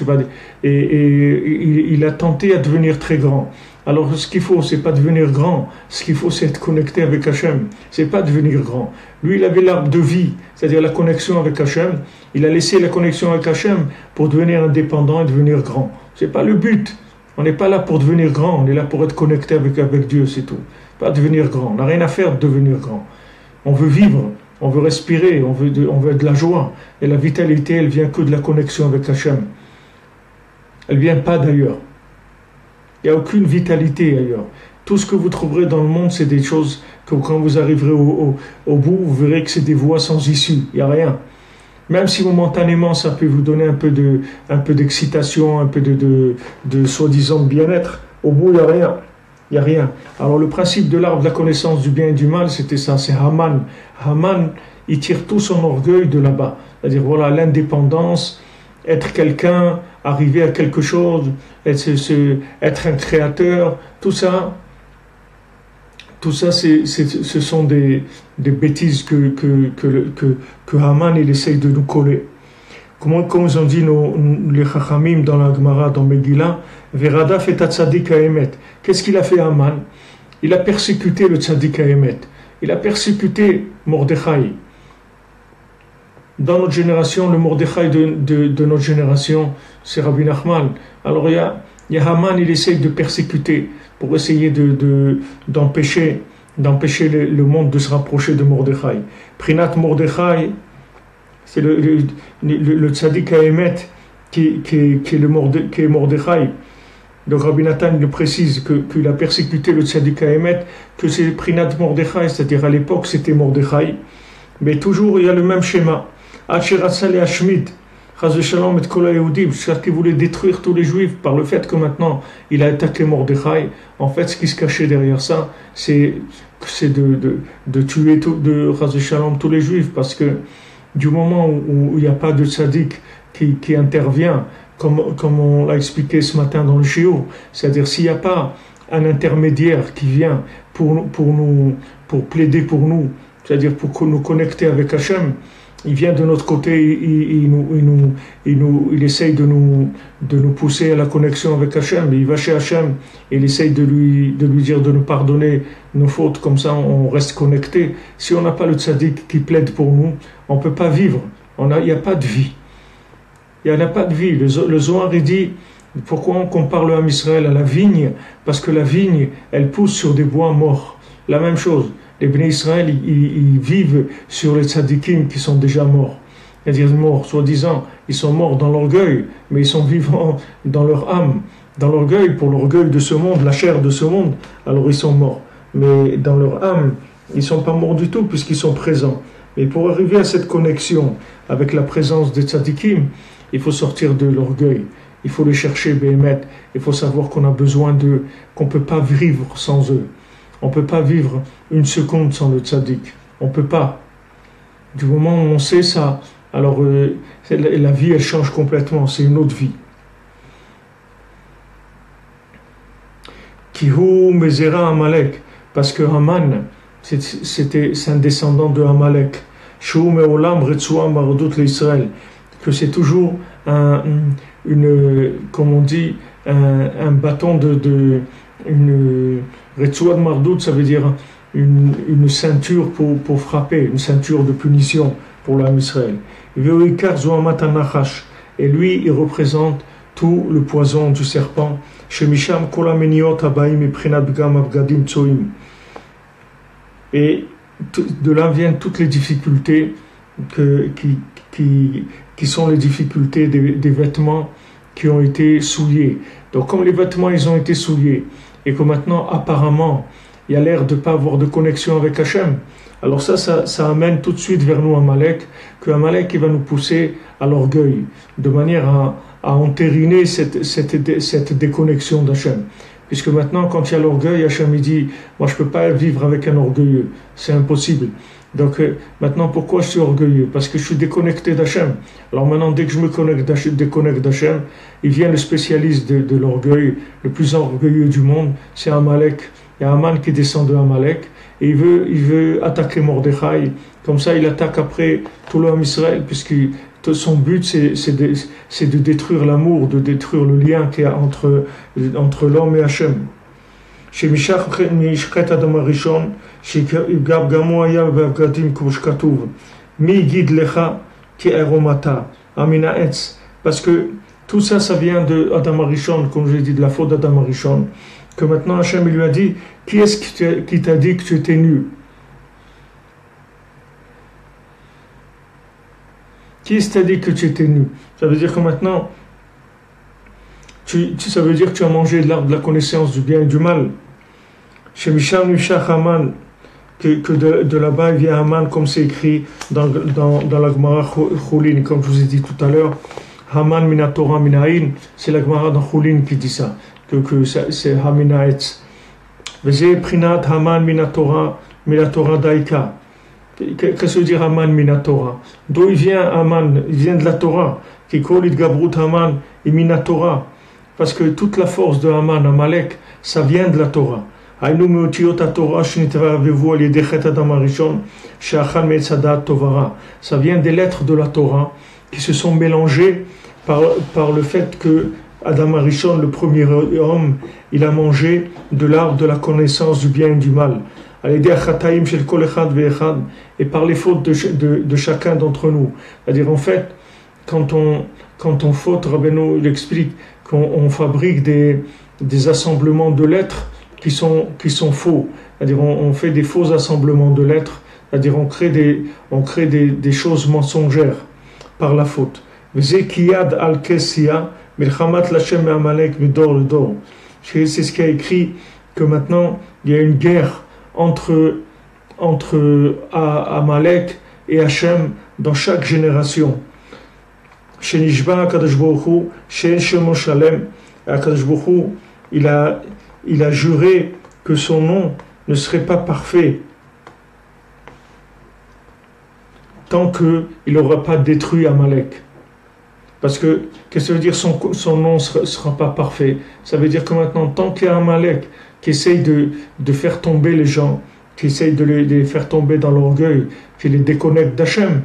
Et il a tenté à devenir très grand. Alors ce qu'il faut, c'est pas devenir grand. Ce qu'il faut, c'est être connecté avec Hachem. C'est pas devenir grand. Lui, il avait l'arbre de vie, c'est-à-dire la connexion avec Hachem. Il a laissé la connexion avec Hachem pour devenir indépendant et devenir grand. C'est pas le but. On n'est pas là pour devenir grand, on est là pour être connecté avec Dieu, c'est tout. Pas devenir grand, on n'a rien à faire de devenir grand. On veut vivre, on veut respirer, on veut de la joie. Et la vitalité, elle vient que de la connexion avec Hachem. Elle vient pas d'ailleurs. Il n'y a aucune vitalité ailleurs. Tout ce que vous trouverez dans le monde, c'est des choses que quand vous arriverez au bout, vous verrez que c'est des voies sans issue. Il n'y a rien. Même si momentanément ça peut vous donner un peu d'excitation, un peu de soi-disant bien-être, au bout il n'y a rien. Il n'y a rien. Alors le principe de l'arbre de la connaissance du bien et du mal, c'était ça, c'est Haman. Haman, il tire tout son orgueil de là-bas. C'est-à-dire voilà, l'indépendance, être quelqu'un, arriver à quelque chose, être un créateur, tout ça, ce sont des bêtises que Haman il essaye de nous coller. Comme ils ont dit les Chachamim dans la Gemara, dans Megillah, Verada fait Tzadik Haemet. Qu'est-ce qu'il a fait Haman? Il a persécuté le Tzadik Haemet. Il a persécuté Mordechai. Dans notre génération, le Mordechai de notre génération, c'est Rabbi Nachman. Alors il y a Haman, il essaye de persécuter pour essayer d'empêcher le monde de se rapprocher de Mordechai. Prinat Mordechai, c'est le tzaddik Haemet qui est Mordechai. Donc Rabbi Nathan le précise qu'il a persécuté le tzaddik Haemet, que c'est Prinat Mordechai, c'est-à-dire à l'époque c'était Mordechai. Mais toujours il y a le même schéma. Acheratzal et Hashmid. C'est-à-dire qu'il voulait détruire tous les juifs par le fait que maintenant il a attaqué Mordechai. En fait, ce qui se cachait derrière ça, c'est de tuer tous les juifs, parce que du moment où il n'y a pas de tzaddik qui intervient, comme on l'a expliqué ce matin dans le shiur, c'est-à-dire s'il n'y a pas un intermédiaire qui vient pour plaider pour nous, c'est-à-dire pour nous connecter avec Hachem, il vient de notre côté, il essaye de nous pousser à la connexion avec Hachem. Il va chez Hachem et il essaye de lui dire de nous pardonner nos fautes, comme ça on reste connecté. Si on n'a pas le tzaddik qui plaide pour nous, on ne peut pas vivre. Il n'y a pas de vie. Il n'y a pas de vie. Le Zohar il dit, pourquoi on compare le Ham Israël à la vigne? Parce que la vigne, elle pousse sur des bois morts. la même chose. Les Bnei Israël, ils vivent sur les tzadikim qui sont déjà morts. C'est-à-dire morts, soi-disant, ils sont morts dans l'orgueil, mais ils sont vivants dans leur âme. Dans l'orgueil, pour l'orgueil de ce monde, la chair de ce monde, alors ils sont morts. Mais dans leur âme, ils ne sont pas morts du tout puisqu'ils sont présents. Mais pour arriver à cette connexion avec la présence des tzadikim, il faut sortir de l'orgueil. Il faut les chercher, Béhémet. Il faut savoir qu'on a besoin d'eux, qu'on ne peut pas vivre sans eux. On ne peut pas vivre une seconde sans le tzaddik. On ne peut pas. Du moment où on sait ça, alors la vie, elle change complètement. C'est une autre vie. Kihu Mezera Amalek, parce que Haman, c'est un descendant de Amalek. Shu Meolam Retsua Mardut l'Israël, que c'est toujours comme on dit, un bâton une Retsua de Mardut, ça veut dire une ceinture pour frapper, une ceinture de punition pour l'âme Israël. Et lui, il représente tout le poison du serpent. Et de là viennent toutes les difficultés qui sont les difficultés des vêtements qui ont été souillés. Donc comme les vêtements ils ont été souillés et que maintenant apparemment il y a l'air de ne pas avoir de connexion avec Hachem, alors ça amène tout de suite vers nous Amalek, que Amalek il va nous pousser à l'orgueil, de manière à entériner cette déconnexion d'Hachem. Puisque maintenant, quand il y a l'orgueil, Hachem il dit, moi je ne peux pas vivre avec un orgueilleux, c'est impossible. Donc maintenant, pourquoi je suis orgueilleux? Parce que je suis déconnecté d'Hachem. Alors maintenant, dès que je me déconnecte d'Hachem, il vient le spécialiste de l'orgueil, le plus orgueilleux du monde, c'est Amalek. Il y a Haman qui descend de Amalek, et il veut attaquer Mordechai. Comme ça, il attaque après tout l'homme Israël, puisque son but, c'est de détruire l'amour, de détruire le lien qu'il y a entre l'homme et Hachem. Chez Mishach Mishchet Adam Arishon, chez Gab Gamoaya Vavgadim Kushkatuv, Mi Gid Lecha Ki Eromata, Amina Etz. Parce que tout ça, ça vient de Adam Arishon, comme j'ai dit, de la faute d'Adam Arishon. Que maintenant Hachem lui a dit, qui est-ce qui t'a dit que tu étais nu? Qui est-ce qui t'a dit que tu étais nu? Ça veut dire que maintenant, ça veut dire que tu as mangé de l'arbre de la connaissance du bien et du mal. Chez Misham Mishach Haman, que de là-bas il vient Haman, comme c'est écrit dans la Gemara Choulin, comme je vous ai dit tout à l'heure. Haman Minatora Minaïn, c'est la Gemara dans Choulin qui dit ça, que c'est Haminaetz. Vezé Prinat Haman Minatora Daika. Qu'est-ce que ça veut dire Haman Minatora? D'où il vient Haman? Il vient de la Torah. Qui colit Gabrut Haman et Minatora. Parce que toute la force de Haman, Amalek, ça vient de la Torah. Ça vient des lettres de la Torah qui se sont mélangées par le fait que Adam Arishon, le premier homme, il a mangé de l'arbre de la connaissance du bien et du mal. Et par les fautes de chacun d'entre nous. C'est-à-dire, en fait, quand on faute, Rabbeinu il explique qu'on fabrique des assemblements de lettres qui sont faux. C'est-à-dire, on fait des faux assemblements de lettres. C'est-à-dire, on crée des choses mensongères par la faute. C'est ce qui a écrit que maintenant, il y a une guerre entre Amalek et Hachem dans chaque génération. Chez Nishba Akadosh Baruch Hu, chez Shemo Shalem, Akadosh Baruch Hu, il a juré que son nom ne serait pas parfait tant qu'il n'aura pas détruit Amalek. Parce que, qu'est-ce que ça veut dire son nom ne sera pas parfait? Ça veut dire que maintenant, tant qu'il y a Amalek qui essaye de faire tomber les gens, qui essaye de les faire tomber dans l'orgueil, qui les déconnecte d'Hachem,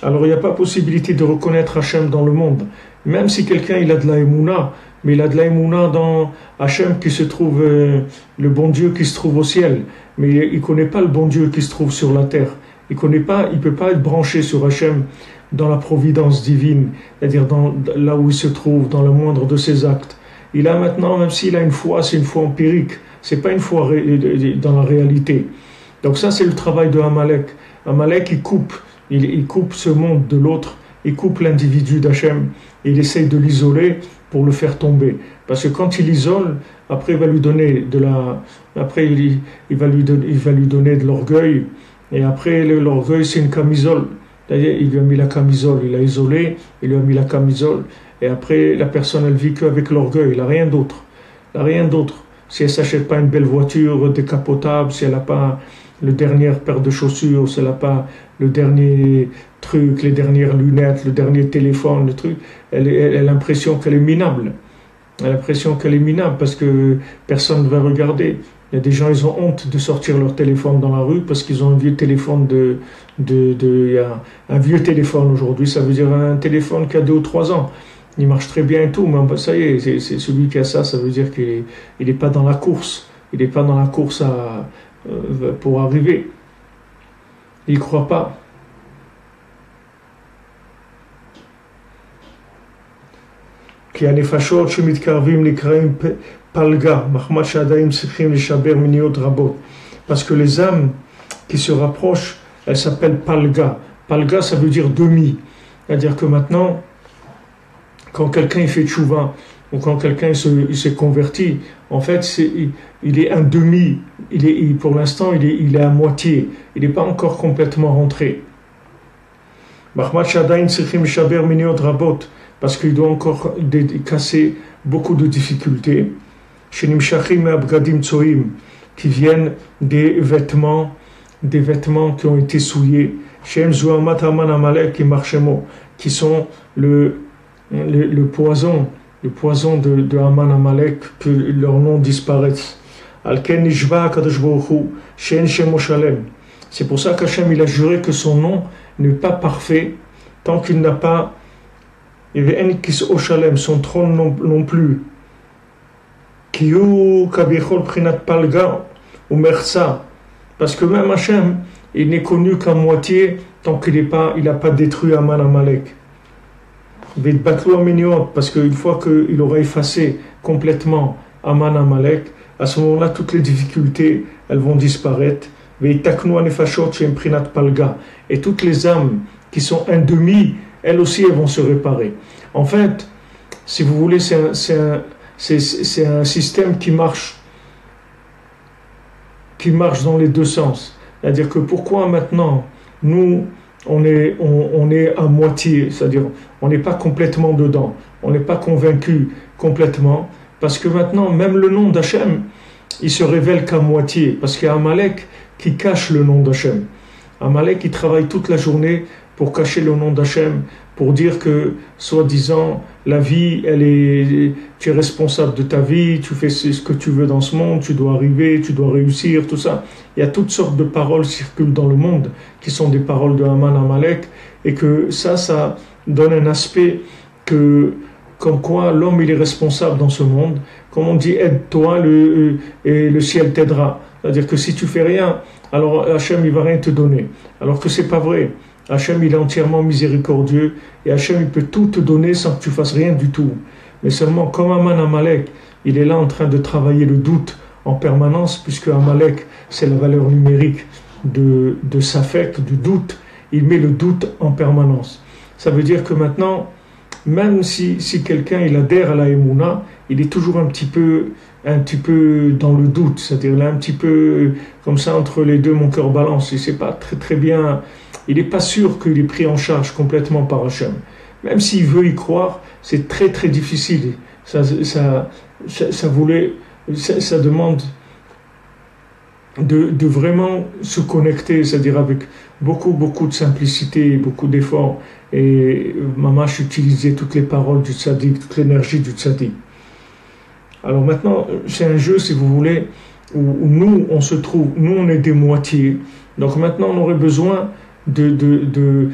alors il n'y a pas possibilité de reconnaître Hachem dans le monde. Même si quelqu'un il a de la émouna, mais il a de la émouna dans Hachem qui se trouve, le bon Dieu qui se trouve au ciel, mais il ne connaît pas le bon Dieu qui se trouve sur la terre. Il ne peut pas être branché sur Hachem dans la providence divine, c'est-à-dire là où il se trouve, dans le moindre de ses actes. Il a maintenant, même s'il a une foi, c'est une foi empirique, c'est pas une foi dans la réalité. Donc ça, c'est le travail de Amalek. Amalek, il coupe ce monde de l'autre, il coupe l'individu d'Hachem, il essaye de l'isoler pour le faire tomber. Parce que quand il l'isole, après il va lui donner il va lui donner de l'orgueil, et après l'orgueil c'est une camisole. C'est-à-dire, il lui a mis la camisole, il l'a isolé, il lui a mis la camisole, et après la personne elle vit qu'avec l'orgueil, elle n'a rien d'autre. Elle n'a rien d'autre. Si elle ne s'achète pas une belle voiture décapotable, si elle n'a pas le dernier paire de chaussures, si elle n'a pas le dernier truc, les dernières lunettes, le dernier téléphone, le truc, elle a l'impression qu'elle est minable. Elle a l'impression qu'elle est minable parce que personne ne va regarder. Il y a des gens, ils ont honte de sortir leur téléphone dans la rue parce qu'ils ont un vieux téléphone il y a un vieux téléphone aujourd'hui, ça veut dire un téléphone qui a 2 ou 3 ans. Il marche très bien et tout, mais ça y est, c'est celui qui a ça, ça veut dire qu'il n'est pas dans la course. Il n'est pas dans la course pour arriver. Il ne croit pas. כי הנפשות שמתקרבים נקראים פלגה, מחמת שעדיין צריכים לשבר מיניות רבות. Parce que les âmes qui se rapprochent, elles s'appellent palga. Palga, ça veut dire demi. C'est-à-dire que maintenant, quand quelqu'un fait tchouva, ou quand quelqu'un s'est converti, en fait, il est un demi. Pour l'instant, il est à moitié. Il n'est pas encore complètement rentré. מחמת שעדיין צריכים לשבר מיניות רבות. Parce qu'il doit encore casser beaucoup de difficultés. Chez Nimshachim et Abgadim Tsoim, qui viennent des vêtements qui ont été souillés. Chez Mzouamat Aman Amalek et Marchemo, qui sont le poison de Aman Amalek, que leur nom disparaisse. Alken Nishba Kadosh Baruch Hu, Shen Shemo Shalem. C'est pour ça qu'Hachem il a juré que son nom n'est pas parfait tant qu'il n'a pas son trône non plus. Parce que même Hachem, il n'est connu qu'à moitié tant qu'il n'a pas détruit Aman Amalek. Parce qu'une fois qu'il aura effacé complètement Aman Amalek, à ce moment-là, toutes les difficultés, elles vont disparaître. Et toutes les âmes qui sont un demi, elles aussi, elles vont se réparer. En fait, si vous voulez, c'est un système qui marche dans les deux sens. C'est-à-dire que pourquoi maintenant, nous, on est à moitié, c'est-à-dire on n'est pas complètement dedans, on n'est pas convaincu complètement, parce que maintenant, même le nom d'Hachem, il se révèle qu'à moitié, parce qu'il y a Amalek qui cache le nom d'Hachem. Amalek, il travaille toute la journée pour cacher le nom d'Hachem, pour dire que, soi-disant, la vie, tu es responsable de ta vie, tu fais ce que tu veux dans ce monde, tu dois arriver, tu dois réussir, tout ça. Il y a toutes sortes de paroles qui circulent dans le monde, qui sont des paroles de Aman Amalek, et que ça donne un aspect comme quoi l'homme, il est responsable dans ce monde. Comme on dit, aide-toi et le ciel t'aidera. C'est-à-dire que si tu fais rien, alors Hachem, il va rien te donner. Alors que c'est pas vrai. Hachem, il est entièrement miséricordieux et Hachem, il peut tout te donner sans que tu fasses rien du tout. Mais seulement, comme Aman Amalek, il est là en train de travailler le doute en permanence, puisque Amalek, c'est la valeur numérique de Safek, du doute. Il met le doute en permanence. Ça veut dire que maintenant, même si quelqu'un il adhère à la Emouna, il est toujours un petit peu dans le doute. C'est-à-dire, là, un petit peu comme ça, entre les deux, mon cœur balance. Il ne sait pas très, très bien. Il n'est pas sûr qu'il est pris en charge complètement par Hachem. Même s'il veut y croire, c'est très très difficile. Ça demande de vraiment se connecter, c'est-à-dire avec beaucoup de simplicité, beaucoup d'efforts. Et Mamash utilisait toutes les paroles du tzaddik, toute l'énergie du tzaddik. Alors maintenant, c'est un jeu, si vous voulez, où nous, on se trouve, nous, on est des moitiés. Donc maintenant, on aurait besoin de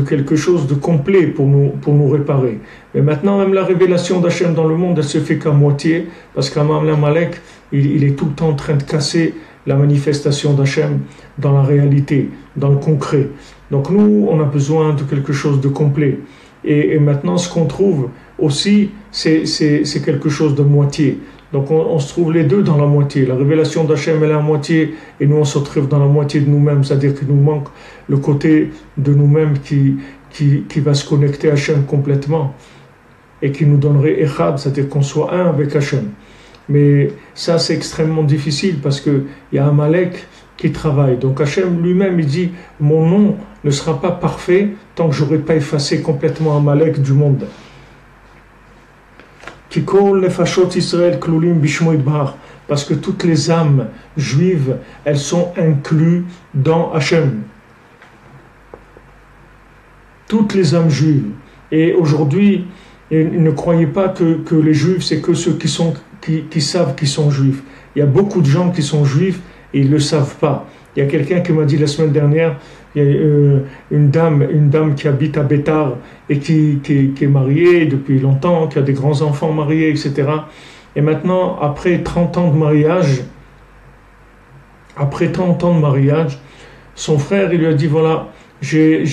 quelque chose de complet pour nous réparer. Mais maintenant, même la révélation d'Hachem dans le monde, elle se fait qu'à moitié, parce qu'Aman Amalek, il est tout le temps en train de casser la manifestation d'Hachem dans la réalité, dans le concret. Donc nous, on a besoin de quelque chose de complet. Et maintenant, ce qu'on trouve aussi, c'est quelque chose de moitié. Donc on se trouve les deux dans la moitié. La révélation d'Hachem elle est à moitié et nous on se retrouve dans la moitié de nous-mêmes, c'est-à-dire qu'il nous manque le côté de nous-mêmes qui va se connecter à Hachem complètement et qui nous donnerait Echad, c'est-à-dire qu'on soit un avec Hachem. Mais ça c'est extrêmement difficile parce qu'il y a un Amalek qui travaille. Donc Hachem lui-même il dit mon nom ne sera pas parfait tant que je n'aurai pas effacé complètement Amalek du monde. Parce que toutes les âmes juives, elles sont incluses dans Hachem. Toutes les âmes juives. Et aujourd'hui, ne croyez pas que les juifs, c'est que ceux qui savent qu'ils sont juifs. Il y a beaucoup de gens qui sont juifs et ils ne le savent pas. Il y a quelqu'un qui m'a dit la semaine dernière, il y a une dame qui habite à Bétar et qui est mariée depuis longtemps, qui a des grands-enfants mariés, etc. Et maintenant, après 30 ans de mariage, son frère, il lui a dit, voilà, j'ai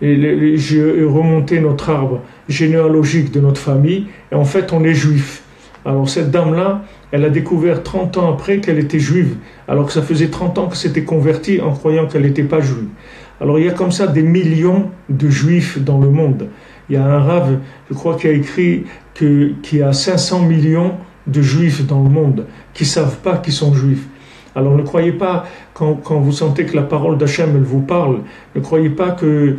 remonté notre arbre généalogique de notre famille, et en fait, on est juif. Alors cette dame-là, elle a découvert 30 ans après qu'elle était juive, alors que ça faisait 30 ans que s'était convertie en croyant qu'elle n'était pas juive. Alors il y a comme ça des millions de juifs dans le monde. Il y a un rave, je crois, qui a écrit qu'il y a 500 millions de juifs dans le monde qui ne savent pas qu'ils sont juifs. Alors ne croyez pas, quand vous sentez que la parole d'Hachem, elle vous parle, ne croyez pas que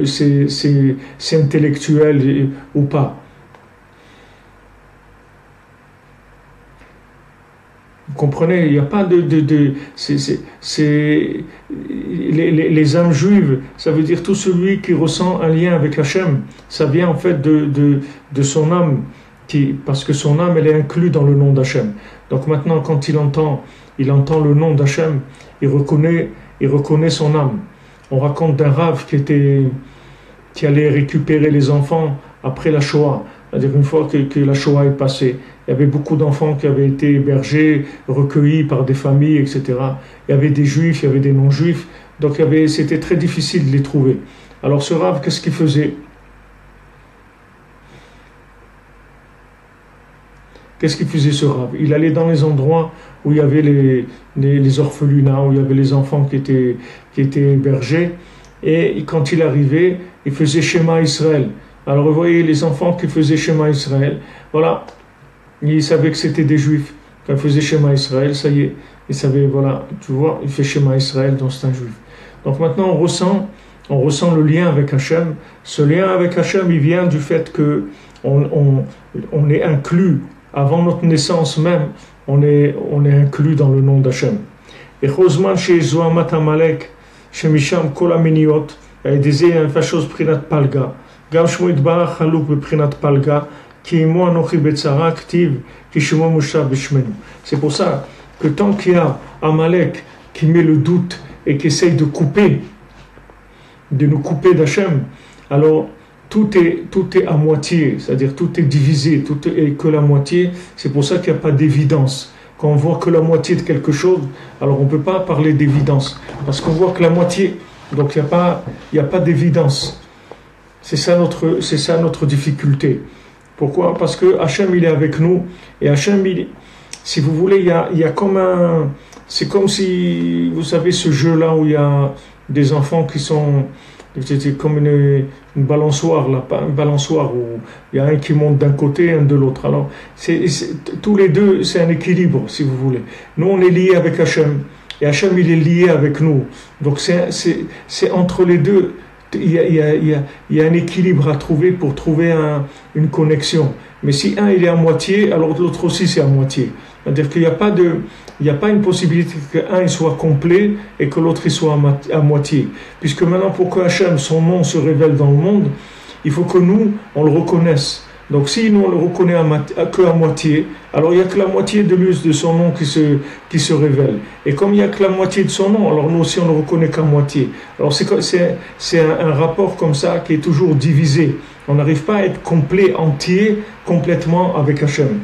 c'est intellectuel ou pas. Vous comprenez, il n'y a pas les âmes juives, ça veut dire tout celui qui ressent un lien avec Hachem, ça vient en fait de son âme, parce que son âme elle est inclue dans le nom d'Hachem. Donc maintenant quand il entend le nom d'Hachem, il reconnaît son âme. On raconte d'un rave qui allait récupérer les enfants après la Shoah. C'est-à-dire une fois que la Shoah est passée, il y avait beaucoup d'enfants qui avaient été hébergés, recueillis par des familles, etc. Il y avait des juifs, il y avait des non-juifs, donc c'était très difficile de les trouver. Alors ce rave, qu'est-ce qu'il faisait? Qu'est-ce qu'il faisait ce rave? Il allait dans les endroits où il y avait les orphelinats, où il y avait les enfants qui étaient hébergés, et quand il arrivait, il faisait Shema Israël. Alors vous voyez les enfants qui faisaient Shema Israël, voilà, ils savaient que c'était des juifs. Quand ils faisaient Shema Israël, ça y est, ils savaient, voilà, tu vois, il fait Shema Israël, donc c'est un juif. Donc maintenant on ressent le lien avec Hachem. Ce lien avec Hachem, il vient du fait que on est inclus, avant notre naissance même, on est inclus dans le nom d'Hachem. Et Chosman chez Zoamat Amalek, chez Misham Kolaminiot, il y a des chose prinat palga. גם שמו יתברך חלוק בבחינת פלגה, כי עמו אנוכי בצרה כתיב, כי שמו מושב בשמנו. C'est pour ça que tant qu'il y a Amalek qui met le doute et qui essaye de nous couper d'Hachem, alors tout est à moitié, c'est-à-dire tout est divisé, tout est que la moitié. C'est pour ça qu'il n'y a pas d'évidence. Quand on voit que la moitié de quelque chose, alors on ne peut pas parler d'évidence, parce qu'on voit que la moitié, donc il n'y a pas d'évidence. C'est ça notre difficulté. Pourquoi? Parce que Hachem il est avec nous, et Hachem, si vous voulez, il y a comme c'est comme si, vous savez, ce jeu-là où il y a des enfants qui sont, c'est comme une balançoire, là, pas une balançoire où il y a un qui monte d'un côté, un de l'autre. Alors, tous les deux, c'est un équilibre, si vous voulez. Nous, on est liés avec Hachem, et Hachem, il est lié avec nous. Donc, c'est entre les deux. Il y a un équilibre à trouver pour trouver une connexion. Mais si un il est à moitié, alors l'autre aussi c'est à moitié. C'est-à-dire qu'il n'y a pas une possibilité qu'un il soit complet et que l'autre il soit à moitié. Puisque maintenant pour que Hachem, son nom se révèle dans le monde, il faut que nous, on le reconnaisse. Donc si nous on le reconnaît qu'à moitié, alors il n'y a que la moitié de son nom qui se révèle. Et comme il n'y a que la moitié de son nom, alors nous aussi on ne le reconnaît qu'à moitié. Alors c'est un rapport comme ça qui est toujours divisé. On n'arrive pas à être complet, entier, complètement avec Hachem.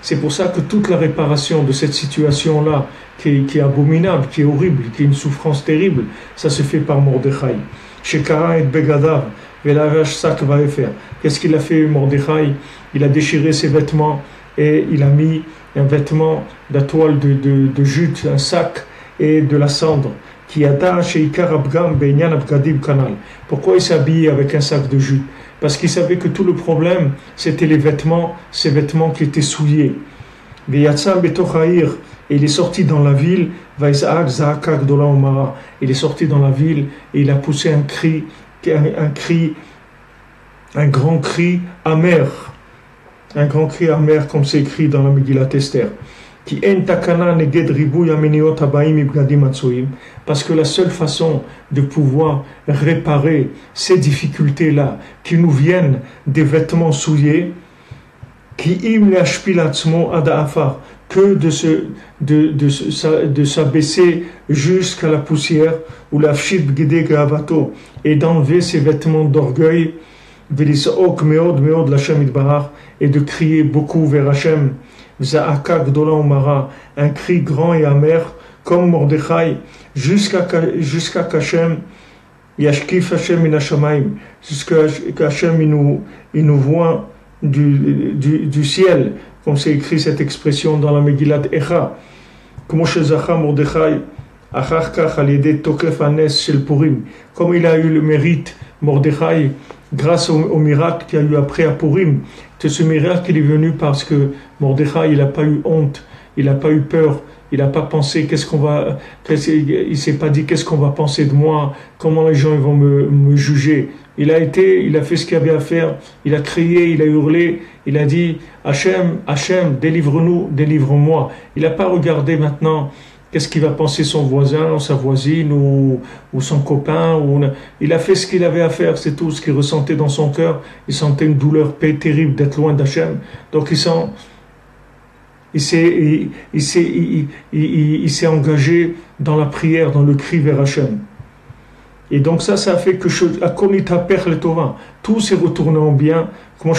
C'est pour ça que toute la réparation de cette situation-là, qui est abominable, qui est horrible, qui est une souffrance terrible, ça se fait par Mordechai. Shekara et Begadav, Qu'est-ce qu'il a fait Mordechai? Il a déchiré ses vêtements et il a mis un vêtement de toile de jute, un sac et de la cendre. Pourquoi il s'est habillé avec un sac de jute? Parce qu'il savait que tout le problème, c'était les vêtements, ces vêtements qui étaient souillés. Et il est sorti dans la ville, il est sorti dans la ville et il a poussé un grand cri amer, comme c'est écrit dans la Megillat Esther. Parce que la seule façon de pouvoir réparer ces difficultés-là qui nous viennent des vêtements souillés, que de s'abaisser jusqu'à la poussière, ou et d'enlever ses vêtements d'orgueil, et de crier beaucoup vers Hachem, un cri grand et amer comme Mordechai, jusqu'à qu'Hachem yashkif Hachem min hashamayim, jusqu'à qu'Hachem il nous voit du ciel, comme c'est écrit cette expression dans la Megillat Echa, comme il a eu le mérite, Mordechai, grâce au miracle qu'il y a eu après à Purim. Ce miracle il est venu parce que Mordechai, il n'a pas eu honte, il n'a pas eu peur, il n'a pas pensé il s'est pas dit qu'est-ce qu'on va penser de moi, comment les gens ils vont me juger. Il a fait ce qu'il avait à faire, il a crié, il a hurlé, il a dit Hachem, Hachem, délivre-nous, délivre-moi. Il n'a pas regardé maintenant qu'est-ce qu'il va penser son voisin, ou sa voisine, ou son copain. Il a fait ce qu'il avait à faire, c'est tout ce qu'il ressentait dans son cœur. Il sentait une douleur terrible d'être loin d'Hachem. Donc il s'est engagé dans la prière, dans le cri vers Hachem. Et donc ça a fait que tout s'est retourné en bien, comme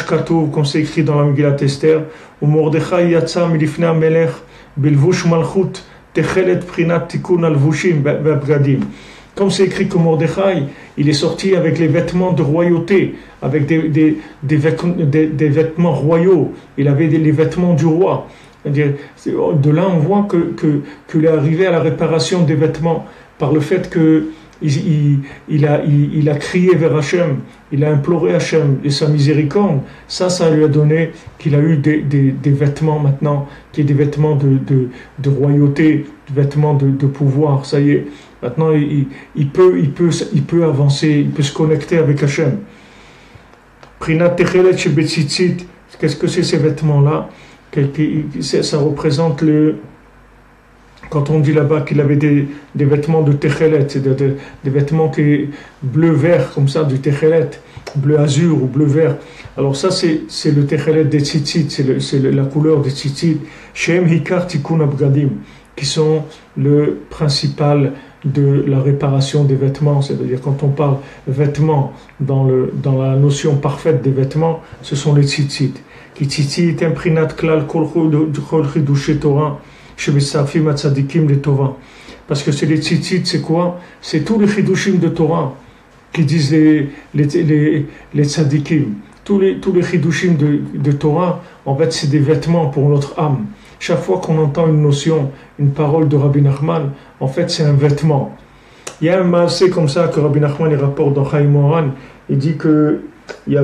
c'est écrit dans la Megillat Esther, où Mordechai yatsa milifnei hamelech belvush malchut techelet prinat tikun alvushim be'abgadim. Comme c'est écrit que Mordechai, il est sorti avec les vêtements de royauté, avec des vêtements royaux. Il avait les vêtements du roi. De là, on voit qu'il est arrivé à la réparation des vêtements par le fait que il a crié vers Hachem, il a imploré Hachem et sa miséricorde. Ça lui a donné qu'il a eu des vêtements maintenant, qui est des vêtements de royauté, des vêtements de pouvoir. Ça y est, maintenant il peut avancer, il peut se connecter avec Hachem. Qu'est-ce que c'est ces vêtements-là? Ça représente quand on dit là-bas qu'il avait des vêtements de techelet, c'est des vêtements bleu-vert, comme ça, du techelet, bleu-azur ou bleu-vert. Alors ça, c'est le techelet des tzitzit, c'est la couleur des tzitzit, Shem Hikar Tikkun Abgadim, qui sont le principal de la réparation des vêtements. C'est-à-dire, quand on parle vêtements, dans la notion parfaite des vêtements, ce sont les tzitzit. Qui tzitzit imprinat klal kol chidushe Torah, parce que c'est les tzitzit, c'est quoi? C'est tous les chidushim de Torah qui disent les tzadikim. Tous les chidushim de Torah, en fait, c'est des vêtements pour notre âme. Chaque fois qu'on entend une notion, une parole de Rabbi Nachman, en fait, c'est un vêtement. Il y a un maasé comme ça que Rabbi Nachman il rapporte dans Chaim Moran. Il dit que il y a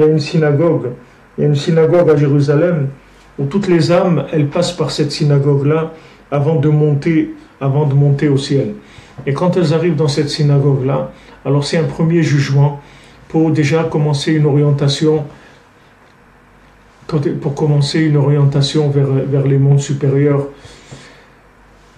une synagogue. Il y a une synagogue à Jérusalem où toutes les âmes, elles passent par cette synagogue-là avant de monter au ciel. Et quand elles arrivent dans cette synagogue-là, alors c'est un premier jugement pour déjà commencer une orientation, vers les mondes supérieurs.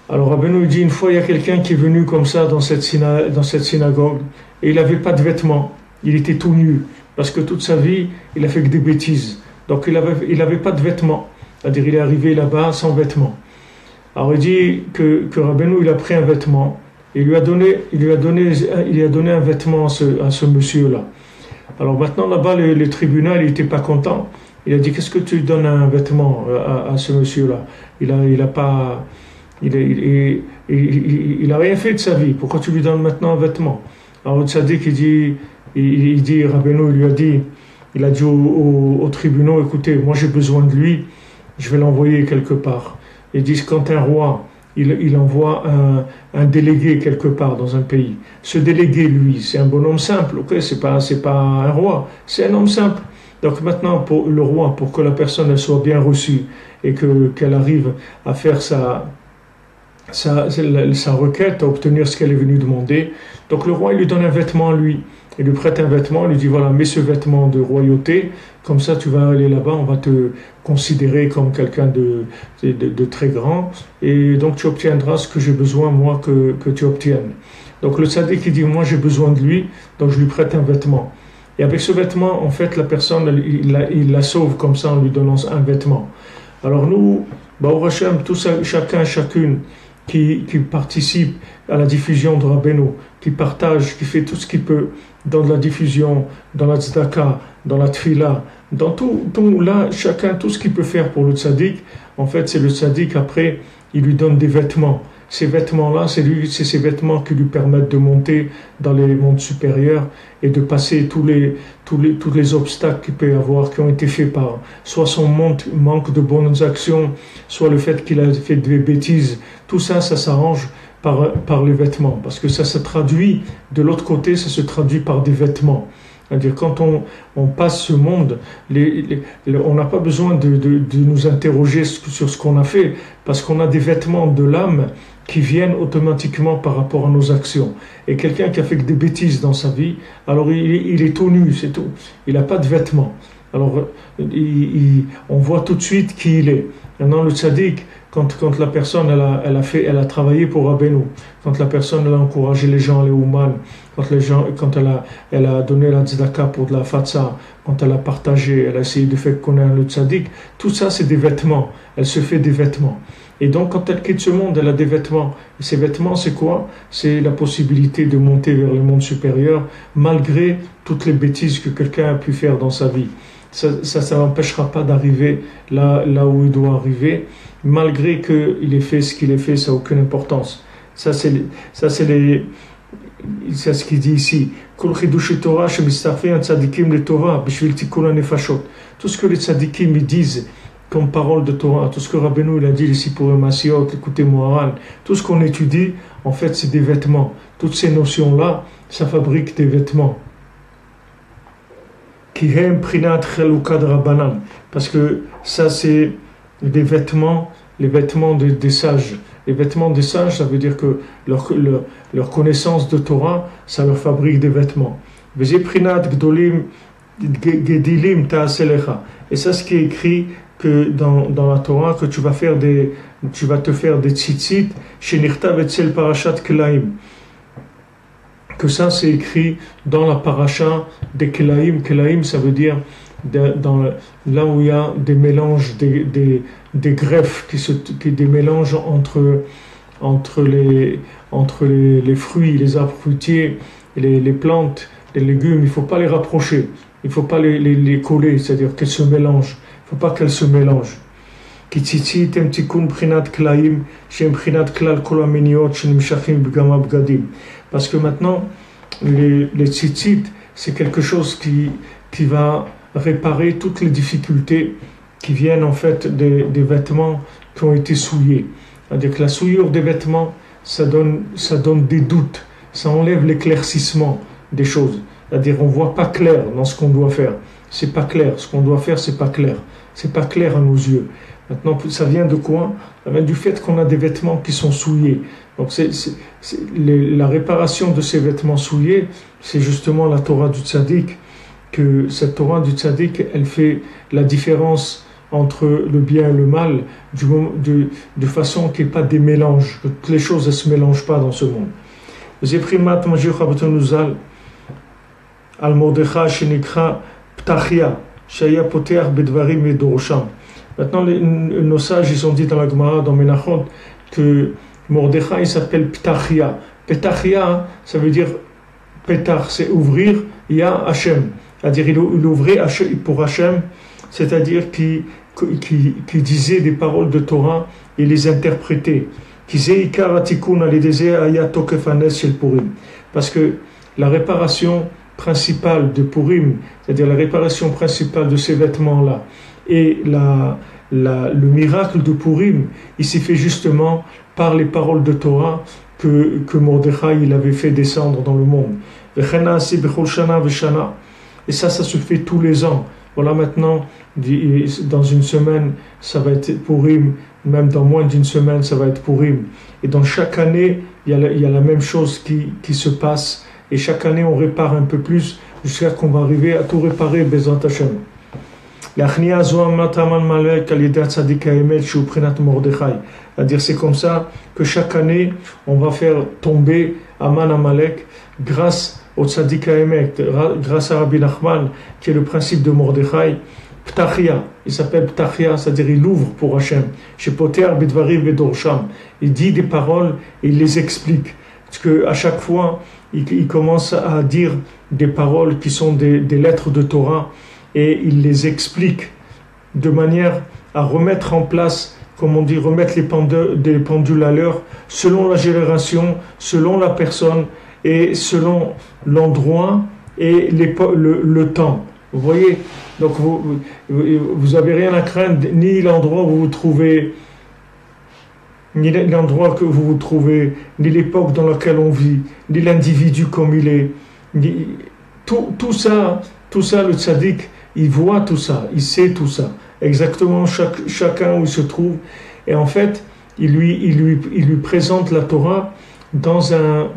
Alors Rabbeinu dit, une fois il y a quelqu'un qui est venu comme ça dans cette synagogue et il n'avait pas de vêtements, il était tout nu, parce que toute sa vie il a fait que des bêtises. Donc il avait pas de vêtements, c'est-à-dire il est arrivé là-bas sans vêtements. Alors il dit que Rabbeinu il a pris un vêtement et il lui a donné un vêtement à ce monsieur-là. Alors maintenant là-bas le tribunal il n'était pas content. Il a dit qu'est-ce que tu donnes un vêtement à ce monsieur-là? Il a rien fait de sa vie. Pourquoi tu lui donnes maintenant un vêtement? Alors le tzaddik, il dit, Rabbeinu il a dit au tribunal, écoutez, moi j'ai besoin de lui, je vais l'envoyer quelque part. Ils disent, quand un roi, il envoie un délégué quelque part dans un pays. Ce délégué, lui, c'est un bonhomme simple, ok, c'est pas un roi, c'est un homme simple. Donc maintenant, pour le roi, pour que la personne elle soit bien reçue et qu'elle arrive à faire sa requête, à obtenir ce qu'elle est venue demander, donc le roi, il lui donne un vêtement à lui. Il lui prête un vêtement, il lui dit, voilà, mets ce vêtement de royauté, comme ça tu vas aller là-bas, on va te considérer comme quelqu'un de très grand, et donc tu obtiendras ce que j'ai besoin, moi, que tu obtiennes. Donc le tzaddik, il dit, moi j'ai besoin de lui, donc je lui prête un vêtement. Et avec ce vêtement, en fait, la personne, il la sauve comme ça en lui donnant un vêtement. Alors nous, Baruch Hashem, chacune qui participe à la diffusion de Rabbeinu, qui partage, qui fait tout ce qu'il peut dans la diffusion, dans la tzedaka, dans la tfila, dans tout là, chacun, tout ce qu'il peut faire pour le tzaddik, en fait, c'est le tzaddik, après, il lui donne des vêtements. Ces vêtements-là, c'est ces vêtements qui lui permettent de monter dans les mondes supérieurs et de passer tous les obstacles qu'il peut y avoir, qui ont été faits par soit son manque de bonnes actions, soit le fait qu'il a fait des bêtises. Tout ça, ça s'arrange par les vêtements, parce que ça se traduit, de l'autre côté, ça se traduit par des vêtements. C'est-à-dire, quand on passe ce monde, on n'a pas besoin de nous interroger sur ce qu'on a fait, parce qu'on a des vêtements de l'âme qui viennent automatiquement par rapport à nos actions. Et quelqu'un qui a fait que des bêtises dans sa vie, alors il est tout nu, c'est tout. Il n'a pas de vêtements. Alors, on voit tout de suite qui il est. Maintenant, le tzaddik, quand la personne elle a travaillé pour Rabbeinu, quand la personne elle a encouragé les gens à aller au man, quand elle a donné la tzedaka pour de la fatsa, quand elle a partagé, elle a essayé de faire connaître le tzaddik, tout ça c'est des vêtements. Elle se fait des vêtements. Et donc quand elle quitte ce monde, elle a des vêtements. Et ces vêtements, c'est quoi? C'est la possibilité de monter vers le monde supérieur, malgré toutes les bêtises que quelqu'un a pu faire dans sa vie. Ça n'empêchera pas d'arriver là où il doit arriver, malgré qu'il ait fait ce qu'il ait fait, ça n'a aucune importance. Ça c'est ce qu'il dit ici. Tout ce que les tzadikim disent comme parole de Torah, tout ce que Rabbeinu il a dit, les Sipurim Masiot, l'écouté Moharan, tout ce qu'on étudie, en fait c'est des vêtements. Toutes ces notions-là, ça fabrique des vêtements. Parce que ça c'est les vêtements des sages. Les vêtements des sages, ça veut dire que leur connaissance de Torah, ça leur fabrique des vêtements. Et ça, ce qui est écrit que dans la Torah, que tu vas te faire des tzitzit, shenirtav etzel parashat Kelaim. Que ça, c'est écrit dans la paracha des Kelaim. Kelaim, ça veut dire là où il y a des mélanges, des greffes, des mélanges entre les fruits, les arbres fruitiers, les plantes, les légumes. Il ne faut pas les rapprocher, il ne faut pas les coller, c'est-à-dire qu'elles se mélangent. Il ne faut pas qu'elles se mélangent. Parce que maintenant, les tzitzit, c'est quelque chose qui va réparer toutes les difficultés qui viennent en fait des vêtements qui ont été souillés. C'est-à-dire que la souillure des vêtements, ça donne des doutes, ça enlève l'éclaircissement des choses. C'est-à-dire on ne voit pas clair dans ce qu'on doit faire. C'est pas clair, ce qu'on doit faire, c'est pas clair. C'est pas clair à nos yeux. Maintenant, ça vient de quoi? Ça vient du fait qu'on a des vêtements qui sont souillés. Donc la réparation de ces vêtements souillés, c'est justement la Torah du tzaddik, que cette Torah du tzaddik, elle fait la différence entre le bien et le mal de façon qu'il n'y ait pas des mélanges, que toutes les choses ne se mélangent pas dans ce monde. Maintenant, nos sages, ils ont dit dans la Gemara, dans Menachot, que Mordechai, il s'appelle Ptachia. Ptachia, ça veut dire Petar, c'est ouvrir, Ya Hashem. C'est-à-dire, il ouvrait pour Hashem, c'est-à-dire qu'il disait des paroles de Torah et les interprétait. Parce que la réparation principale de Purim, c'est-à-dire la réparation principale de ces vêtements-là, et le miracle de Purim, il s'est fait justement par les paroles de Torah que Mordechai il avait fait descendre dans le monde. Et ça se fait tous les ans. Voilà, maintenant, dans une semaine, ça va être Purim, même dans moins d'une semaine, ça va être Purim. Et dans chaque année, il y a la même chose qui se passe. Et chaque année, on répare un peu plus jusqu'à qu'on va arriver à tout réparer, Bezrat Hashem. C'est-à-dire, c'est comme ça que chaque année, on va faire tomber Aman Amalek grâce au Tzadik HaEmet, grâce à Rabbi Nachman, qui est le principe de Mordechai. Ptachia, il s'appelle Ptachia, c'est-à-dire il ouvre pour Hachem. Chez Poter Bidvarim Bedorsham, il dit des paroles et il les explique. Parce qu'à chaque fois, il commence à dire des paroles qui sont des lettres de Torah et il les explique de manière à remettre en place, comme on dit, remettre les pendules à l'heure selon la génération, selon la personne et selon l'endroit et le temps. Vous voyez, donc vous avez rien à craindre, ni l'endroit où vous vous trouvez, ni l'endroit que vous vous trouvez, ni l'époque dans laquelle on vit, ni l'individu comme il est. Tout ça, le tzaddik, il voit tout ça, il sait tout ça, exactement chacun où il se trouve. Et en fait, il lui présente la Torah d'une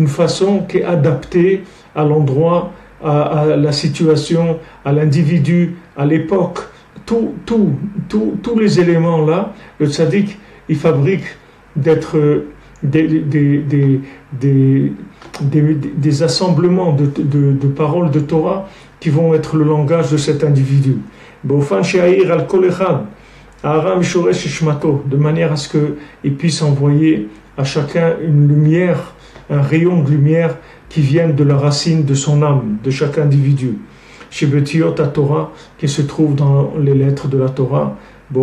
façon qui est adaptée à l'endroit, à la situation, à l'individu, à l'époque. Tous les éléments là, le tzaddik, il fabrique d'être des assemblements de paroles de Torah qui vont être le langage de cet individu. De manière à ce qu'il puisse envoyer à chacun une lumière, un rayon de lumière qui vienne de la racine de son âme, de chaque individu. Chez Betiot à Torah, qui se trouve dans les lettres de la Torah, de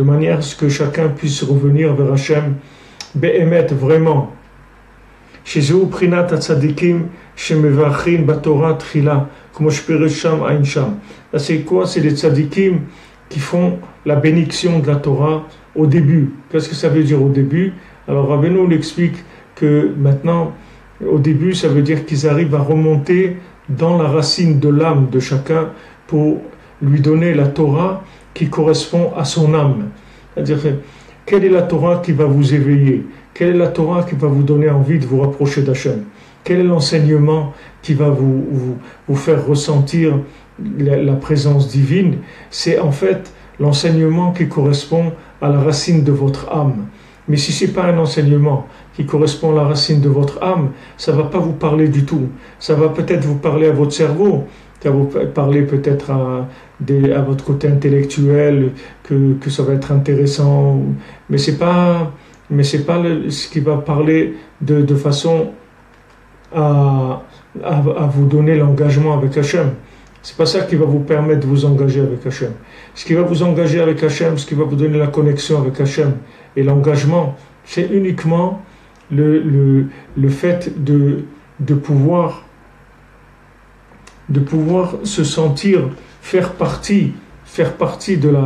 manière à ce que chacun puisse revenir vers Hachem, Be'emet, vraiment. Chez Zeu Prinat Atzadikim, chez Mevachin Batorah Trila, comme Sham Ain Sham. Là, c'est quoi? C'est les tzadikim qui font la bénédiction de la Torah au début. Qu'est-ce que ça veut dire au début? Alors Rabbeinu l'explique que maintenant, au début, ça veut dire qu'ils arrivent à remonter dans la racine de l'âme de chacun pour lui donner la Torah qui correspond à son âme. C'est-à-dire, quelle est la Torah qui va vous éveiller? Quelle est la Torah qui va vous donner envie de vous rapprocher d'Hachem? Quel est l'enseignement qui va vous faire ressentir la présence divine? C'est en fait l'enseignement qui correspond à la racine de votre âme. Mais si ce n'est pas un enseignement qui correspond à la racine de votre âme, ça ne va pas vous parler du tout. Ça va peut-être vous parler à votre cerveau, ça va vous parler peut-être à votre côté intellectuel, que ça va être intéressant, mais c'est pas ce qui va parler de façon à vous donner l'engagement avec Hachem. C'est pas ça qui va vous permettre de vous engager avec Hachem. Ce qui va vous engager avec Hachem, ce qui va vous donner la connexion avec Hachem et l'engagement, c'est uniquement le fait de pouvoir se sentir faire partie de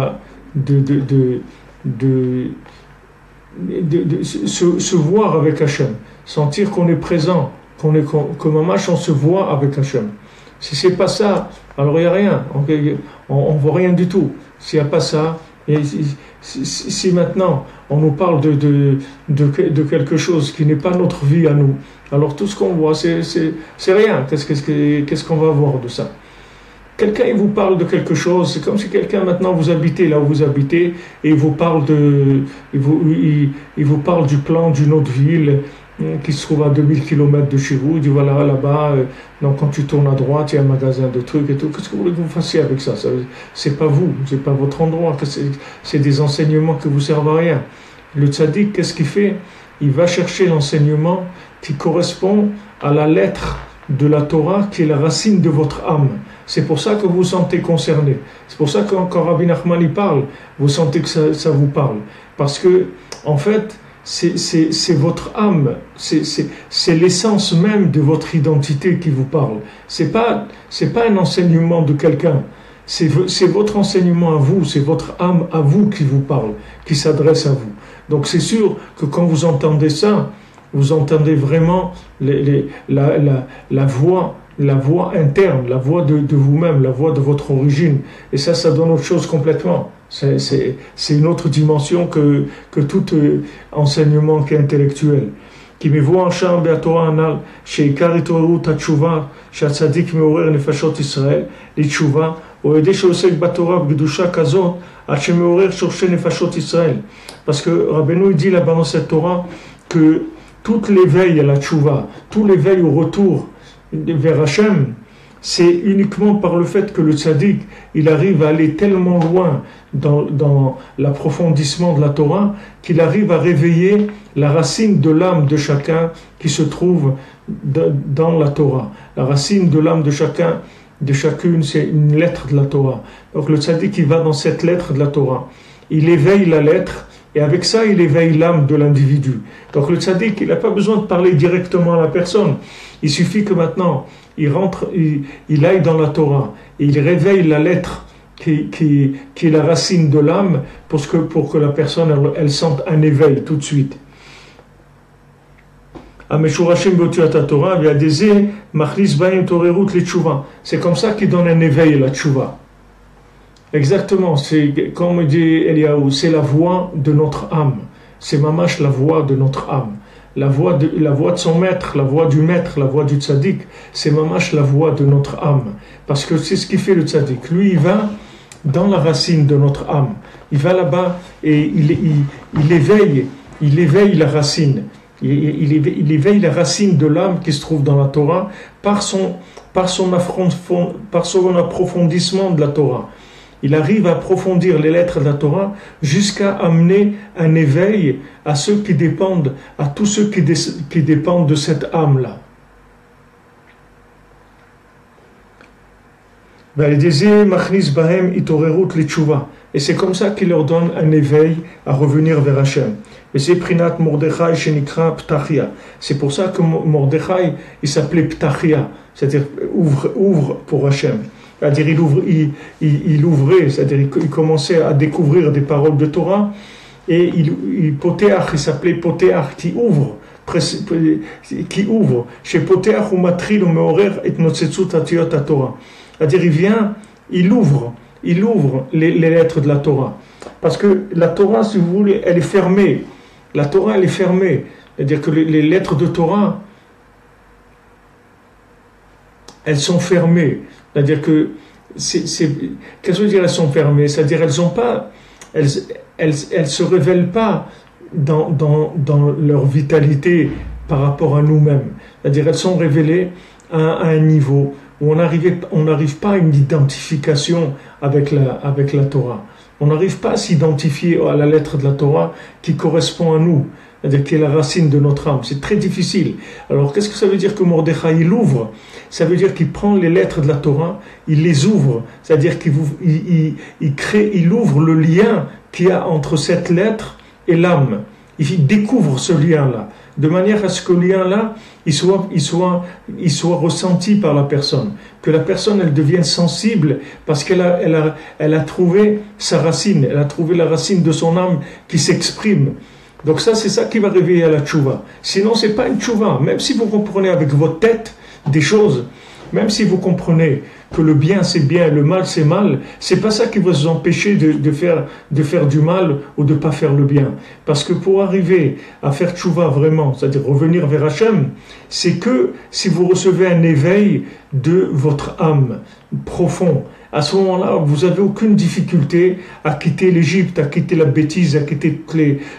se voir avec Hachem, sentir qu'on est présent, que mamash on se voit avec Hachem. Si c'est pas ça, alors il n'y a rien, on voit rien du tout. S'il n'y a pas ça, et si maintenant on nous parle de quelque chose qui n'est pas notre vie à nous, alors tout ce qu'on voit c'est rien. Qu'est-ce qu'on va voir de ça? Quelqu'un il vous parle de quelque chose, c'est comme si quelqu'un maintenant vous habitez là où vous habitez et il vous parle il vous parle du plan d'une autre ville qui se trouve à 2000 km de chez vous. Il dit voilà là-bas, donc quand tu tournes à droite il y a un magasin de trucs et tout. Qu'est-ce que vous voulez que vous fassiez avec ça? C'est pas vous, c'est pas votre endroit, c'est des enseignements qui vous servent à rien. Le tzaddik, qu'est-ce qu'il fait? Il va chercher l'enseignement qui correspond à la lettre de la Torah qui est la racine de votre âme. C'est pour ça que vous vous sentez concerné. C'est pour ça que quand Rabbi Nachman y parle, vous sentez que ça vous parle. Parce que, en fait, c'est votre âme, c'est l'essence même de votre identité qui vous parle. C'est pas un enseignement de quelqu'un. C'est votre enseignement à vous, c'est votre âme à vous qui vous parle, qui s'adresse à vous. Donc c'est sûr que quand vous entendez ça, vous entendez vraiment la voix interne, la voix de vous-même, la voix de votre origine. Et ça donne autre chose complètement. C'est une autre dimension que tout enseignement qui est intellectuel. כי מבואר שם בתורה הנ"ל שעיקר התעוררות התשובה שהצדיק מעורר נפשות ישראל לתשובה או ידי שעוסק בתורה בקדושה כזאת עד שמעורר שורשי נפשות ישראל. Parce que Rabbeinu dit là-bas dans cette Torah que tout l'éveil à la tchouva, tout l'éveil au retour vers Hachem, c'est uniquement par le fait que le tzaddik, il arrive à aller tellement loin dans l'approfondissement de la Torah qu'il arrive à réveiller la racine de l'âme de chacun qui se trouve dans la Torah. La racine de l'âme de chacun, de chacune, c'est une lettre de la Torah. Donc le tzaddik, il va dans cette lettre de la Torah. Il éveille la lettre et avec ça, il éveille l'âme de l'individu. Donc le tzaddik, il n'a pas besoin de parler directement à la personne. Il suffit que maintenant, il rentre, il aille dans la Torah et il réveille la lettre qui est la racine de l'âme pour que la personne elle sente un éveil tout de suite. C'est comme ça qu'il donne un éveil à la tchouva. Exactement, c'est comme dit Eliaou, c'est la voix de notre âme. C'est mamash la voix de notre âme. La voix de son maître, la voix du maître, la voix du tzaddik, c'est mamash la voix de notre âme. Parce que c'est ce qui fait le tzaddik. Lui, il va dans la racine de notre âme. Il va là-bas et il éveille la racine. Il éveille la racine de l'âme qui se trouve dans la Torah par son approfondissement de la Torah. Il arrive à approfondir les lettres de la Torah jusqu'à amener un éveil à ceux qui dépendent, à tous ceux qui dépendent de cette âme-là. Et c'est comme ça qu'il leur donne un éveil à revenir vers Hachem. Et c'est Prinat Mordechai Shenikra Ptachia. C'est pour ça que Mordechai, il s'appelait Ptachia, c'est-à-dire ouvre pour Hachem. C'est-à-dire il ouvrait, c'est-à-dire il commençait à découvrir des paroles de Torah et il s'appelait Poteach, qui ouvre. Chez Poteach ou Matril ou Meorer et Notsetsu Tatiyot Torah. C'est-à-dire il ouvre les lettres de la Torah. Parce que la Torah, si vous voulez, elle est fermée. La Torah, elle est fermée. C'est-à-dire que les lettres de Torah, elles sont fermées. C'est-à-dire que, qu'est-ce que je veux dire, elles sont fermées? C'est-à-dire elles se révèlent pas dans leur vitalité par rapport à nous-mêmes. C'est-à-dire elles sont révélées à un niveau où on n'arrive pas à une identification avec la Torah. On n'arrive pas à s'identifier à la lettre de la Torah qui correspond à nous, c'est-à-dire qui est la racine de notre âme. C'est très difficile. Alors qu'est-ce que ça veut dire que Mordechai il ouvre? Ça veut dire qu'il prend les lettres de la Torah, il les ouvre, c'est-à-dire qu'il ouvre le lien qu'il y a entre cette lettre et l'âme. Il découvre ce lien-là, de manière à ce que le lien-là, il soit ressenti par la personne, que la personne, elle devienne sensible, parce qu'elle a trouvé sa racine, elle a trouvé la racine de son âme qui s'exprime. Donc ça, c'est ça qui va réveiller à la tchouva. Sinon, c'est pas une tchouva. Même si vous comprenez avec votre tête des choses, même si vous comprenez que le bien c'est bien, le mal c'est mal, c'est pas ça qui va vous empêcher de faire du mal ou de pas faire le bien. Parce que pour arriver à faire tchouva vraiment, c'est-à-dire revenir vers Hachem, c'est que si vous recevez un éveil de votre âme profond, à ce moment-là, vous n'avez aucune difficulté à quitter l'Égypte, à quitter la bêtise, à quitter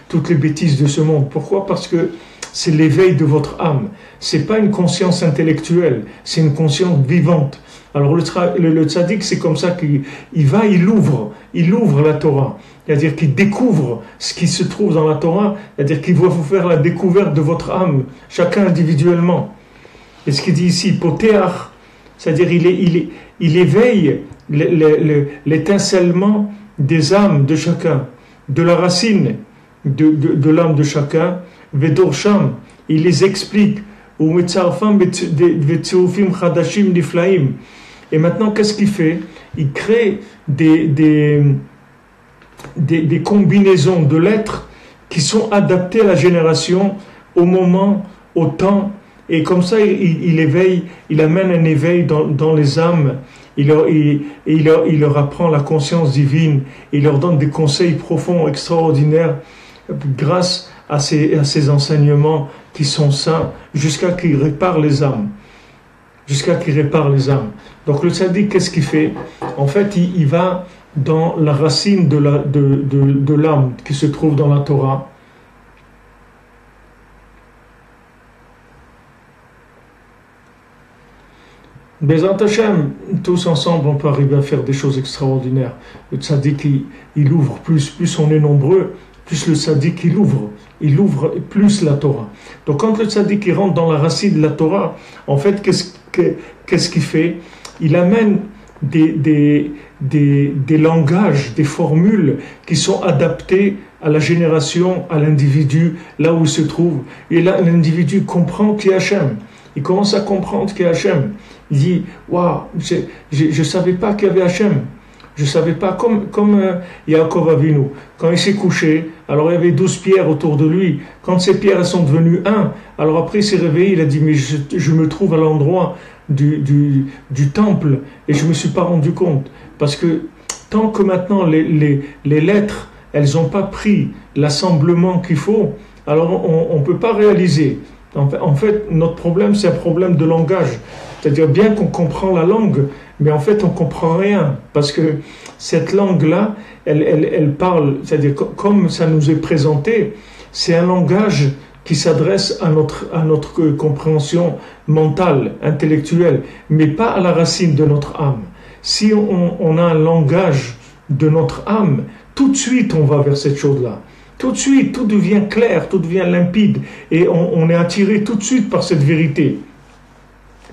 toutes les bêtises de ce monde. Pourquoi? Parce que c'est l'éveil de votre âme. C'est pas une conscience intellectuelle, c'est une conscience vivante. Alors le tzaddik, c'est comme ça il ouvre la Torah. C'est-à-dire qu'il découvre ce qui se trouve dans la Torah, c'est-à-dire qu'il va vous faire la découverte de votre âme, chacun individuellement. Et ce qu'il dit ici, poteach, c'est-à-dire il éveille l'étincellement des âmes de chacun, de la racine de l'âme de chacun, Vedorsham, il les explique, et maintenant, qu'est-ce qu'il fait? Il crée des combinaisons de lettres qui sont adaptées à la génération, au moment, au temps, et comme ça, il éveille, il amène un éveil dans les âmes, il leur apprend la conscience divine, il leur donne des conseils profonds, extraordinaires, grâce à ces enseignements qui sont saints, jusqu'à qu'il répare les âmes. Donc le tzaddik, qu'est-ce qu'il fait? En fait, il va dans la racine de l'âme qui se trouve dans la Torah. Bezat Hashem, tous ensemble, on peut arriver à faire des choses extraordinaires. Le tzaddik, il ouvre plus on est nombreux, plus le tzaddik, il ouvre plus la Torah. Donc quand le tzaddik, il rentre dans la racine de la Torah, en fait, qu'est-ce qu'il fait? Il amène des langages, des formules qui sont adaptées à la génération, à l'individu, là où il se trouve. Et là, l'individu comprend qui est Hachem. Il commence à comprendre qui est Hachem. Il dit, waouh, je savais pas qu'il y avait Hachem. Je savais pas, comme Yaakov Avinu, quand il s'est couché, alors il y avait 12 pierres autour de lui. Quand ces pierres elles sont devenues un, alors après il s'est réveillé, il a dit, mais je me trouve à l'endroit du temple et je me suis pas rendu compte. Parce que tant que maintenant les lettres, elles n'ont pas pris l'assemblement qu'il faut, alors on peut pas réaliser. En fait, notre problème, c'est un problème de langage. C'est-à-dire, bien qu'on comprend la langue, mais en fait, on ne comprend rien. Parce que cette langue-là, elle parle, c'est-à-dire, comme ça nous est présenté, c'est un langage qui s'adresse à notre compréhension mentale, intellectuelle, mais pas à la racine de notre âme. Si on a un langage de notre âme, tout de suite, on va vers cette chose-là. Tout de suite, tout devient clair, tout devient limpide, et on est attiré tout de suite par cette vérité.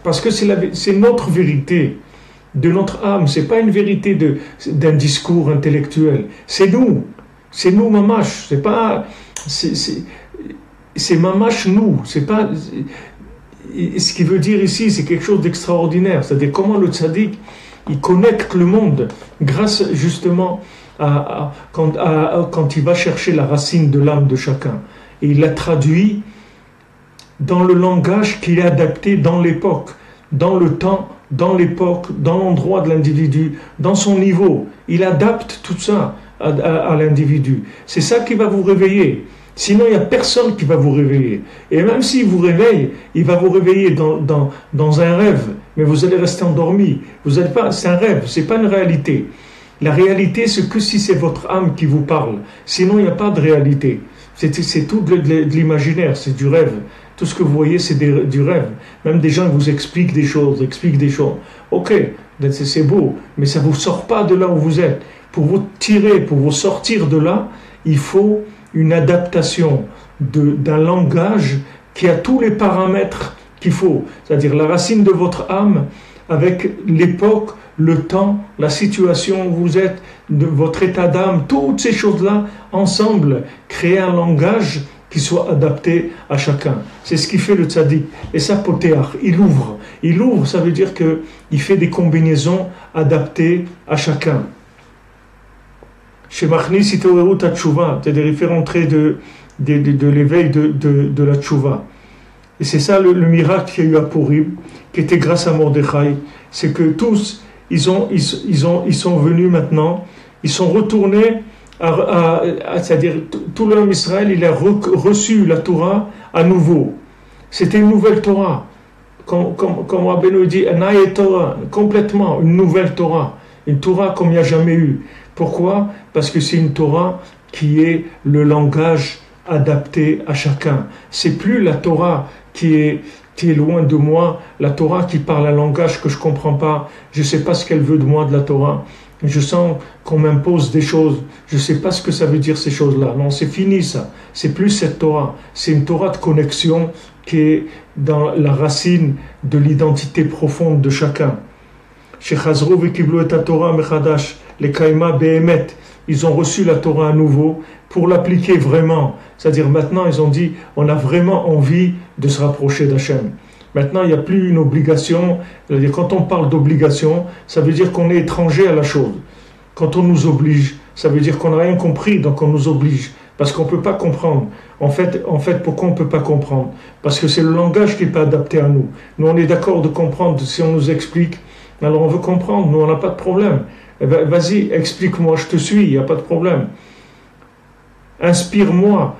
Parce que c'est notre vérité, de notre âme, c'est pas une vérité d'un discours intellectuel. C'est nous mamash, c'est mamash nous, c'est pas... Ce qui veut dire ici, c'est quelque chose d'extraordinaire, c'est-à-dire comment le tzaddik, il connecte le monde grâce justement quand il va chercher la racine de l'âme de chacun. Et il la traduit dans le langage qui est adapté dans l'époque, dans le temps, dans l'époque, dans l'endroit de l'individu, dans son niveau. Il adapte tout ça à l'individu. C'est ça qui va vous réveiller. Sinon, il n'y a personne qui va vous réveiller. Et même s'il vous réveille, il va vous réveiller dans un rêve, mais vous allez rester endormi. Vous allez pas, c'est un rêve, c'est pas une réalité. La réalité, c'est que si c'est votre âme qui vous parle. Sinon, il n'y a pas de réalité. C'est tout de l'imaginaire, c'est du rêve. Tout ce que vous voyez, c'est du rêve. Même des gens vous expliquent des choses. Ok, c'est beau, mais ça ne vous sort pas de là où vous êtes. Pour vous tirer, pour vous sortir de là, il faut une adaptation d'un langage qui a tous les paramètres qu'il faut. C'est-à-dire la racine de votre âme avec l'époque, le temps, la situation où vous êtes, de votre état d'âme, toutes ces choses-là, ensemble, créer un langage qui soit adapté à chacun. C'est ce qui fait le tzaddik. Et ça, potéach, il ouvre. Il ouvre, ça veut dire qu'il fait des combinaisons adaptées à chacun. Chez Machnis, Itoreut Tchouva, c'est des différents traits de l'éveil de la tchouva. Et c'est ça le miracle qu'il y a eu à Purim, qui était grâce à Mordechai. C'est que tous, ils sont venus maintenant, ils sont retournés, c'est-à-dire tout l'homme Israël, il a reçu la Torah à nouveau. C'était une nouvelle Torah. Comme Rabbeinu dit, un ayet Torah, complètement une nouvelle Torah. Une Torah comme il n'y a jamais eu. Pourquoi? Parce que c'est une Torah qui est le langage adapté à chacun. C'est plus la Torah qui est loin de moi, la Torah qui parle un langage que je ne comprends pas, je ne sais pas ce qu'elle veut de moi de la Torah, je sens qu'on m'impose des choses, je ne sais pas ce que ça veut dire ces choses-là. Non, c'est fini ça, c'est plus cette Torah, c'est une Torah de connexion qui est dans la racine de l'identité profonde de chacun. Chez Chazrou v'kiblu et Torah mechadash, les kaima behemet, ils ont reçu la Torah à nouveau pour l'appliquer vraiment. C'est-à-dire maintenant, ils ont dit, on a vraiment envie de se rapprocher d'Hachem. Maintenant, il n'y a plus une obligation. C'est-à-dire, quand on parle d'obligation, ça veut dire qu'on est étranger à la chose. Quand on nous oblige, ça veut dire qu'on n'a rien compris, donc on nous oblige. Parce qu'on ne peut pas comprendre. En fait, pourquoi on ne peut pas comprendre? Parce que c'est le langage qui n'est pas adapté à nous. Nous, on est d'accord de comprendre si on nous explique. Alors, on veut comprendre. Nous, on n'a pas de problème. Eh ben, vas-y, explique-moi, je te suis, il n'y a pas de problème. Inspire-moi,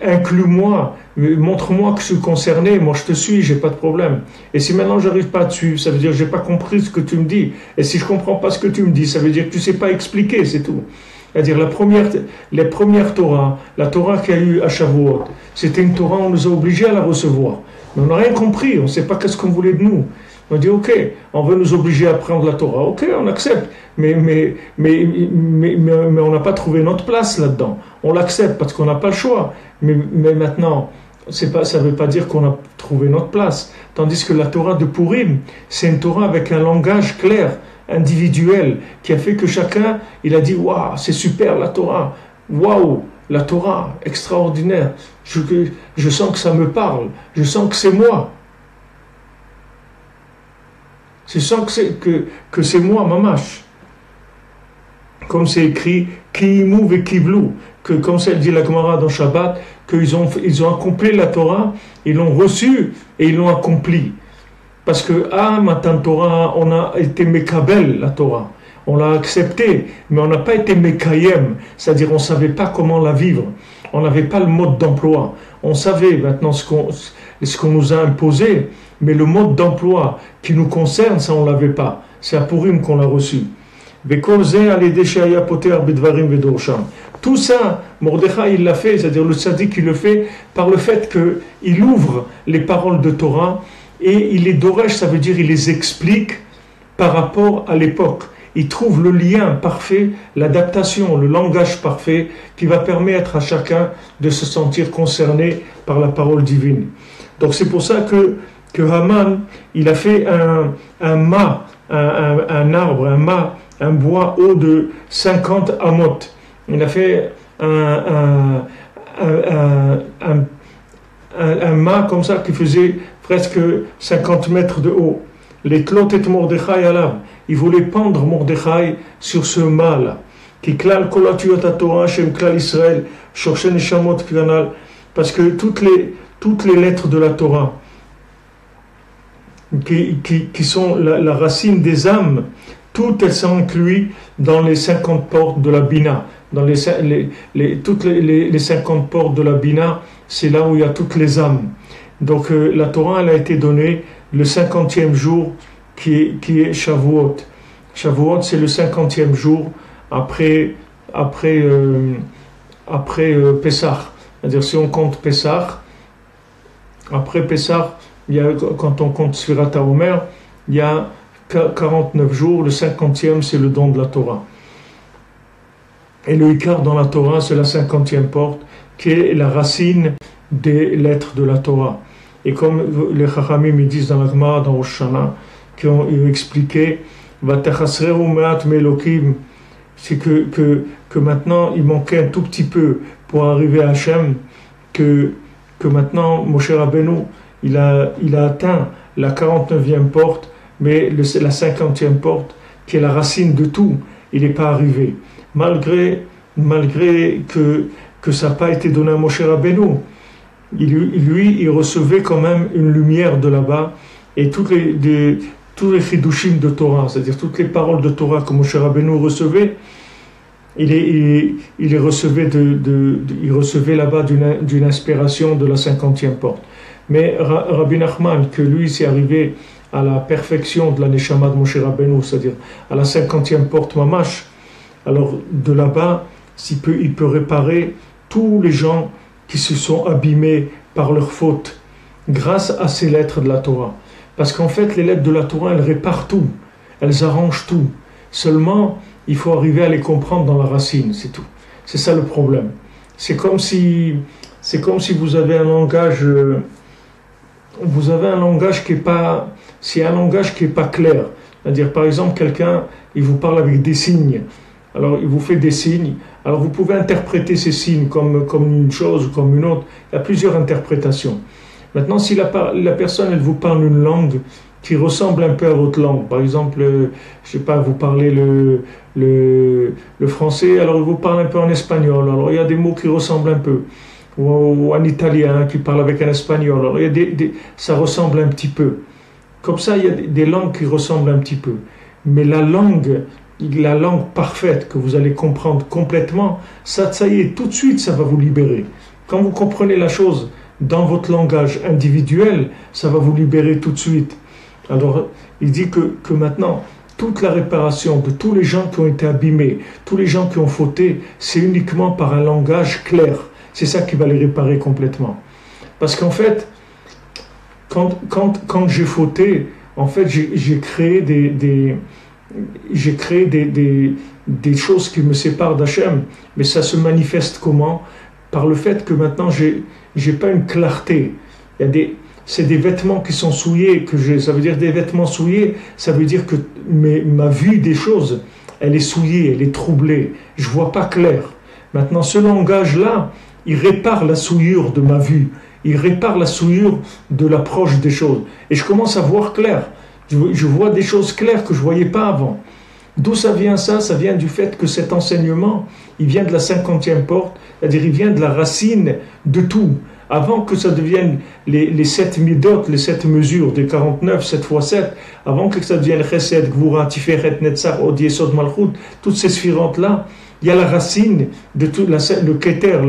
inclus-moi, montre-moi que je suis concerné, moi je te suis, j'ai pas de problème. Et si maintenant j'arrive pas à te suivre, ça veut dire que j'ai pas compris ce que tu me dis. Et si je comprends pas ce que tu me dis, ça veut dire que tu sais pas expliquer, c'est tout. C'est-à-dire les premières Torah, la Torah qu'il y a eu à Shavuot, c'était une Torah, on nous a obligés à la recevoir. Mais on n'a rien compris, on ne sait pas qu'est-ce qu'on voulait de nous. On dit, ok, on veut nous obliger à prendre la Torah. Ok, on accepte. Mais on n'a pas trouvé notre place là-dedans. On l'accepte parce qu'on n'a pas le choix. Mais maintenant, ça ne veut pas dire qu'on a trouvé notre place. Tandis que la Torah de Purim, c'est une Torah avec un langage clair, individuel, qui a fait que chacun, il a dit, waouh, c'est super la Torah. Waouh, la Torah, extraordinaire. Je sens que ça me parle. Je sens que c'est moi. Je sens que c'est moi, mamash. Comme c'est écrit, Kiimu ve Kivlu, que comme ça dit la Gemara dans Shabbat, qu'ils ont accompli la Torah, ils l'ont reçue et ils l'ont accompli. Parce que, Matan Torah, on a été Mekabel, la Torah. On l'a acceptée, mais on n'a pas été Mekayem, c'est-à-dire on ne savait pas comment la vivre. On n'avait pas le mode d'emploi. On savait maintenant ce qu'on nous a imposé, mais le mode d'emploi qui nous concerne, ça on ne l'avait pas. C'est à Purim qu'on l'a reçu. Tout ça, Mordechai il l'a fait, c'est-à-dire le tzaddik il le fait par le fait qu'il ouvre les paroles de Torah et il les doresh, ça veut dire il les explique par rapport à l'époque. Il trouve le lien parfait, l'adaptation, le langage parfait qui va permettre à chacun de se sentir concerné par la parole divine. Donc c'est pour ça que Haman, il a fait un mât, un arbre, un mât, un bois haut de 50 amot. Il a fait un mât comme ça qui faisait presque 50 mètres de haut. Les tlot et Mordechai alav. Il voulait pendre Mordechai sur ce mât-là. Qui klal kolatuot Torah shem klal Israël, shorchen neshamot kanal. Parce que toutes les lettres de la Torah, qui sont la racine des âmes, toutes elles sont incluses dans les 50 portes de la Bina. Dans toutes les 50 portes de la Bina, c'est là où il y a toutes les âmes. Donc la Torah, elle a été donnée le 50e jour qui est Shavuot. Shavuot, c'est le 50e jour après Pessah. C'est-à-dire si on compte Pessah, après Pessah, quand on compte Sfirat HaOmer, il y a 49 jours, le 50e c'est le don de la Torah. Et le Ikar dans la Torah, c'est la 50e porte, qui est la racine des lettres de la Torah. Et comme les Chachamim me disent dans la Gemara, dans Rosh Hashanah, qui ont expliqué, c'est que maintenant il manquait un tout petit peu pour arriver à Hachem, que maintenant Moshe Rabbeinu, il a atteint la 49e porte, mais la 50e porte, qui est la racine de tout, il n'est pas arrivé. Malgré que ça n'a pas été donné à Moshe Rabbeinu, il recevait quand même une lumière de là-bas, et tous les chidushim de Torah, c'est-à-dire toutes les paroles de Torah que Moshe Rabbeinu recevait, il recevait là-bas d'une inspiration de la 50e porte. Mais Rabbi Nachman, que lui s'est arrivé à la perfection de la Neshama de Moshe Rabbeinu, c'est-à-dire à la 50e porte Mamash, alors de là-bas, il peut réparer tous les gens qui se sont abîmés par leurs fautes grâce à ces lettres de la Torah. Parce qu'en fait, les lettres de la Torah, elles réparent tout, elles arrangent tout. Seulement, il faut arriver à les comprendre dans la racine, c'est tout. C'est ça le problème. C'est comme si vous avez un langage... Vous avez un langage qui est pas... C'est un langage qui n'est pas clair. C'est-à-dire, par exemple, quelqu'un, il vous parle avec des signes. Alors, il vous fait des signes. Alors, vous pouvez interpréter ces signes comme une chose ou comme une autre. Il y a plusieurs interprétations. Maintenant, si la personne, elle vous parle une langue qui ressemble un peu à votre langue, par exemple, je sais pas, vous parlez le français, alors il vous parle un peu en espagnol. Alors, il y a des mots qui ressemblent un peu. Ou un italien qui parle avec un espagnol. Alors, il y a ça ressemble un petit peu. Comme ça, il y a des langues qui ressemblent un petit peu. Mais la langue parfaite que vous allez comprendre complètement, ça y est, tout de suite, ça va vous libérer. Quand vous comprenez la chose dans votre langage individuel, ça va vous libérer tout de suite. Alors, il dit que maintenant, toute la réparation de tous les gens qui ont été abîmés, tous les gens qui ont fauté, c'est uniquement par un langage clair. C'est ça qui va les réparer complètement. Parce qu'en fait, quand j'ai fauté, en fait, j'ai créé des choses qui me séparent d'Hachem, mais ça se manifeste comment? Par le fait que maintenant, j'ai pas une clarté. C'est des vêtements qui sont souillés, ça veut dire des vêtements souillés, ça veut dire que ma vue des choses, elle est souillée, elle est troublée, je vois pas clair. Maintenant, ce langage-là, il répare la souillure de ma vue, il répare la souillure de l'approche des choses. Et je commence à voir clair. Je vois des choses claires que je ne voyais pas avant. D'où ça vient ça? Ça vient du fait que cet enseignement, il vient de la 50e porte, c'est-à-dire il vient de la racine de tout. Avant que ça devienne les 7 midot, les 7 mesures des 49, 7 fois 7, avant que ça devienne Chesed, Gvura, Tiferet, Netzach, Od, Yesod, Malchut, toutes ces sphirantes-là, il y a la racine de tout, le Keter,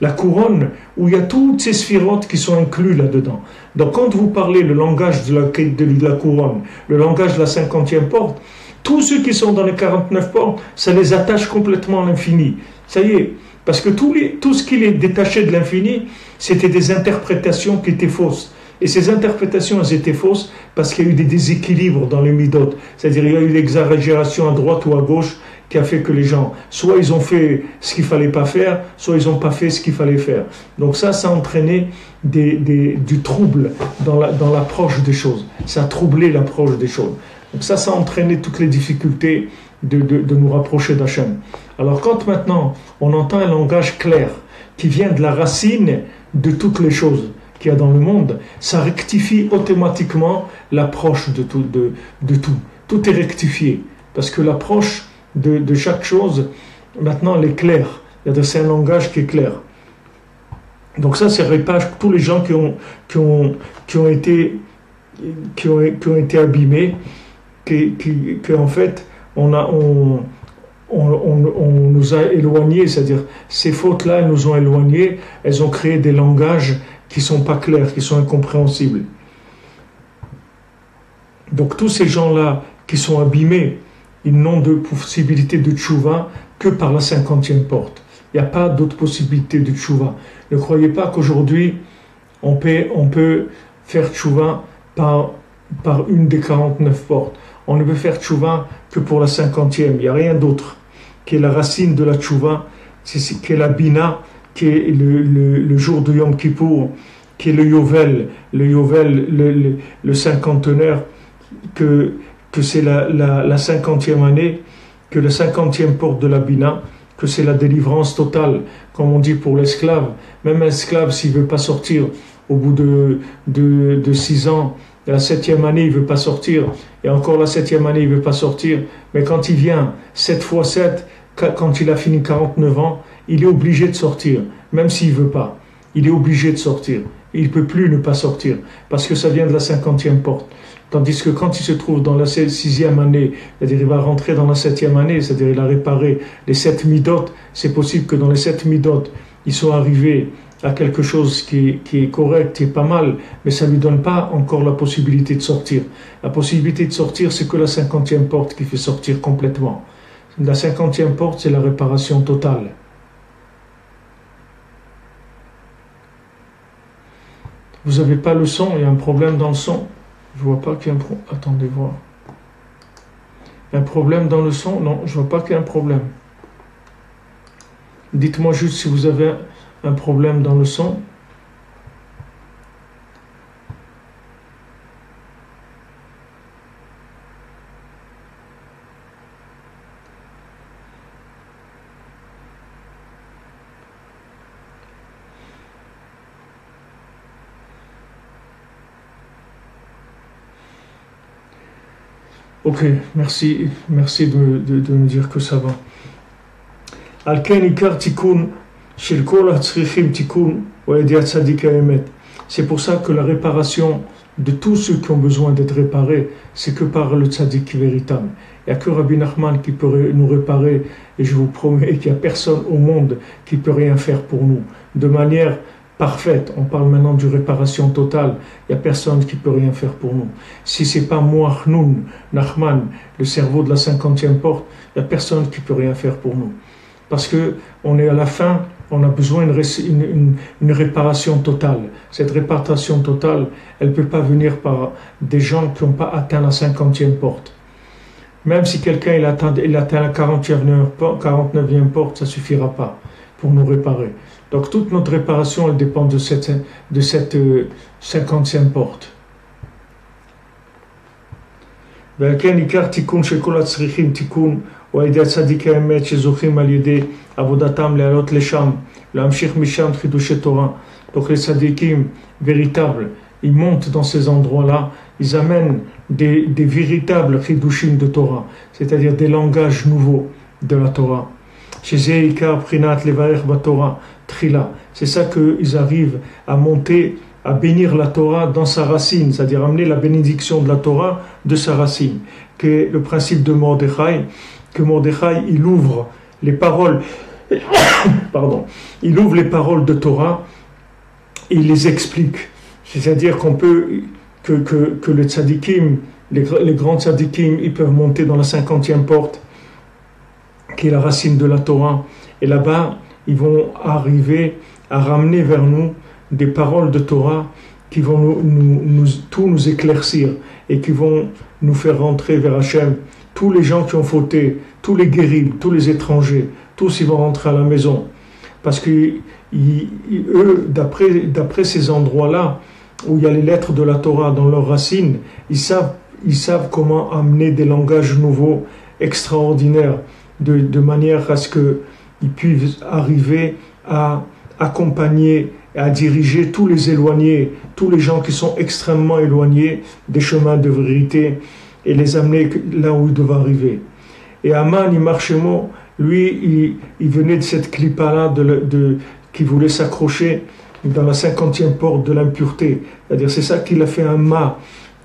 la couronne, où il y a toutes ces sphirantes qui sont incluses là-dedans. Donc quand vous parlez le langage de la couronne, le langage de la 50e porte, tous ceux qui sont dans les 49 portes, ça les attache complètement à l'infini. Ça y est, parce que tout ce qui les détachait de l'infini, c'était des interprétations qui étaient fausses. Et ces interprétations, elles étaient fausses parce qu'il y a eu des déséquilibres dans les midot. C'est-à-dire il y a eu l'exagération à droite ou à gauche qui a fait que les gens, soit ils ont fait ce qu'il ne fallait pas faire, soit ils n'ont pas fait ce qu'il fallait faire. Donc ça a entraîné du trouble dans l'approche des choses. Ça a troublé l'approche des choses. Donc ça a entraîné toutes les difficultés de nous rapprocher d'Hachem. Alors quand maintenant on entend un langage clair qui vient de la racine de toutes les choses qu'il y a dans le monde, ça rectifie automatiquement l'approche de tout. Tout est rectifié. Parce que l'approche de chaque chose, maintenant, elle est claire. C'est un langage qui est clair. Donc ça répare tous les gens qui ont été abîmés, en fait, on nous a éloignés, c'est-à-dire ces fautes-là, elles nous ont éloignés, elles ont créé des langages qui ne sont pas clairs, qui sont incompréhensibles. Donc tous ces gens-là qui sont abîmés, ils n'ont de possibilité de tchouva que par la 50e porte. Il n'y a pas d'autre possibilité de tchouva. Ne croyez pas qu'aujourd'hui, on peut faire tchouva par une des 49 portes. On ne peut faire tchouva que pour la 50e. Il n'y a rien d'autre qui est la racine de la tchouva, qui est la bina, qui est le jour de Yom Kippour, qui est le Yovel, le cinquantenaire, que c'est la 50e année, que le 50e porte de la bina, que c'est la délivrance totale, comme on dit pour l'esclave. Même un esclave, s'il ne veut pas sortir au bout de 6 ans, la 7e année, il ne veut pas sortir, et encore la 7e année, il ne veut pas sortir, mais quand il vient 7 fois 7, quand il a fini 49 ans, il est obligé de sortir, même s'il ne veut pas. Il est obligé de sortir. Il ne peut plus ne pas sortir, parce que ça vient de la 50e porte. Tandis que quand il se trouve dans la 6e année, c'est-à-dire il va rentrer dans la 7e année, c'est-à-dire il a réparé les 7 midot, c'est possible que dans les 7 midot, ils soient arrivés à quelque chose qui est correct, qui est pas mal, mais ça ne lui donne pas encore la possibilité de sortir. La possibilité de sortir, c'est que la 50e porte qui fait sortir complètement. La 50e porte, c'est la réparation totale. Vous n'avez pas le son, il y a un problème dans le son. Je vois pas qu'il y a un problème. Attendez voir. Un problème dans le son? Non, je vois pas qu'il y a un problème. Dites-moi juste si vous avez un problème dans le son. Ok, merci de me dire que ça va. Al ken ikar tikkun shel kol hatzrichim tikkun ou tzadik haemet. C'est pour ça que la réparation de tous ceux qui ont besoin d'être réparés, c'est que par le tzaddik véritable. Il n'y a que Rabbi Nachman qui peut nous réparer, et je vous promets qu'il n'y a personne au monde qui peut rien faire pour nous. De manière parfaite, on parle maintenant de réparation totale, il n'y a personne qui peut rien faire pour nous. Si ce n'est pas Moachnoun, Nachman, le cerveau de la 50e porte, il n'y a personne qui peut rien faire pour nous. Parce qu'on est à la fin, on a besoin d'une réparation totale. Cette réparation totale, elle ne peut pas venir par des gens qui n'ont pas atteint la 50e porte. Même si quelqu'un il atteint la 49e porte, ça ne suffira pas pour nous réparer. Donc toute notre réparation, elle dépend de cette 50e porte. Donc les tzadikim véritables, ils montent dans ces endroits-là, ils amènent des véritables chidushim de Torah, c'est-à-dire des langages nouveaux de la Torah. C'est ça qu'ils arrivent à monter, à bénir la Torah dans sa racine, c'est-à-dire amener la bénédiction de la Torah de sa racine, qui est le principe de Mordechai, que Mordechai, il ouvre les paroles, il ouvre les paroles de Torah et il les explique. C'est-à-dire qu'on peut, que les tzadikim, les grands tzadikim, ils peuvent monter dans la 50e porte, qui est la racine de la Torah, et là-bas, ils vont arriver à ramener vers nous des paroles de Torah qui vont tout nous éclaircir et qui vont nous faire rentrer vers Hachem. Tous les gens qui ont fauté, tous les guéris, tous les étrangers, tous ils vont rentrer à la maison. Parce que eux, d'après ces endroits-là, où il y a les lettres de la Torah dans leurs racines, ils savent comment amener des langages nouveaux, extraordinaires, de manière à ce qu'ils puissent arriver à accompagner et à diriger tous les éloignés, tous les gens qui sont extrêmement éloignés des chemins de vérité, et les amener là où ils doivent arriver. Et Aman, Imarchemo, lui, il venait de cette clipa-là qui voulait s'accrocher dans la 50e porte de l'impureté. C'est-à-dire, c'est ça qu'il a fait un mât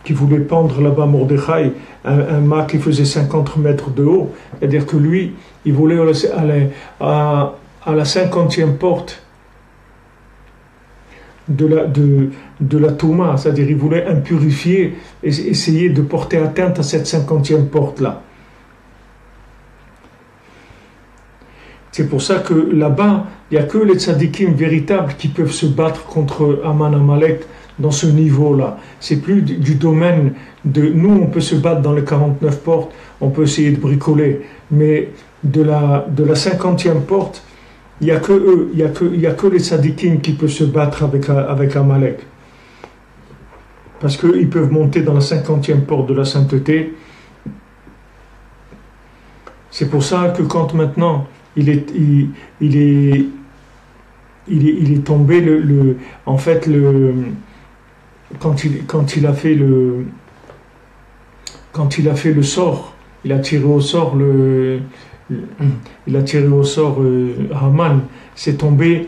qui voulait pendre là-bas Mordechai, un mât qui faisait 50 mètres de haut. C'est-à-dire que lui, il voulait aller à la 50e porte de la Touma, c'est-à-dire il voulait impurifier et essayer de porter atteinte à cette 50e porte-là. C'est pour ça que là-bas, il n'y a que les tzadikim véritables qui peuvent se battre contre Aman Amalek dans ce niveau-là. C'est plus du domaine de... Nous, on peut se battre dans les 49 portes, on peut essayer de bricoler, mais de la 50e porte, il n'y a que eux, il y a que les tzadikim qui peuvent se battre avec Amalek. Parce qu'ils peuvent monter dans la 50e porte de la sainteté. C'est pour ça que quand maintenant il est tombé en fait quand il a fait le sort, il a tiré au sort Haman, il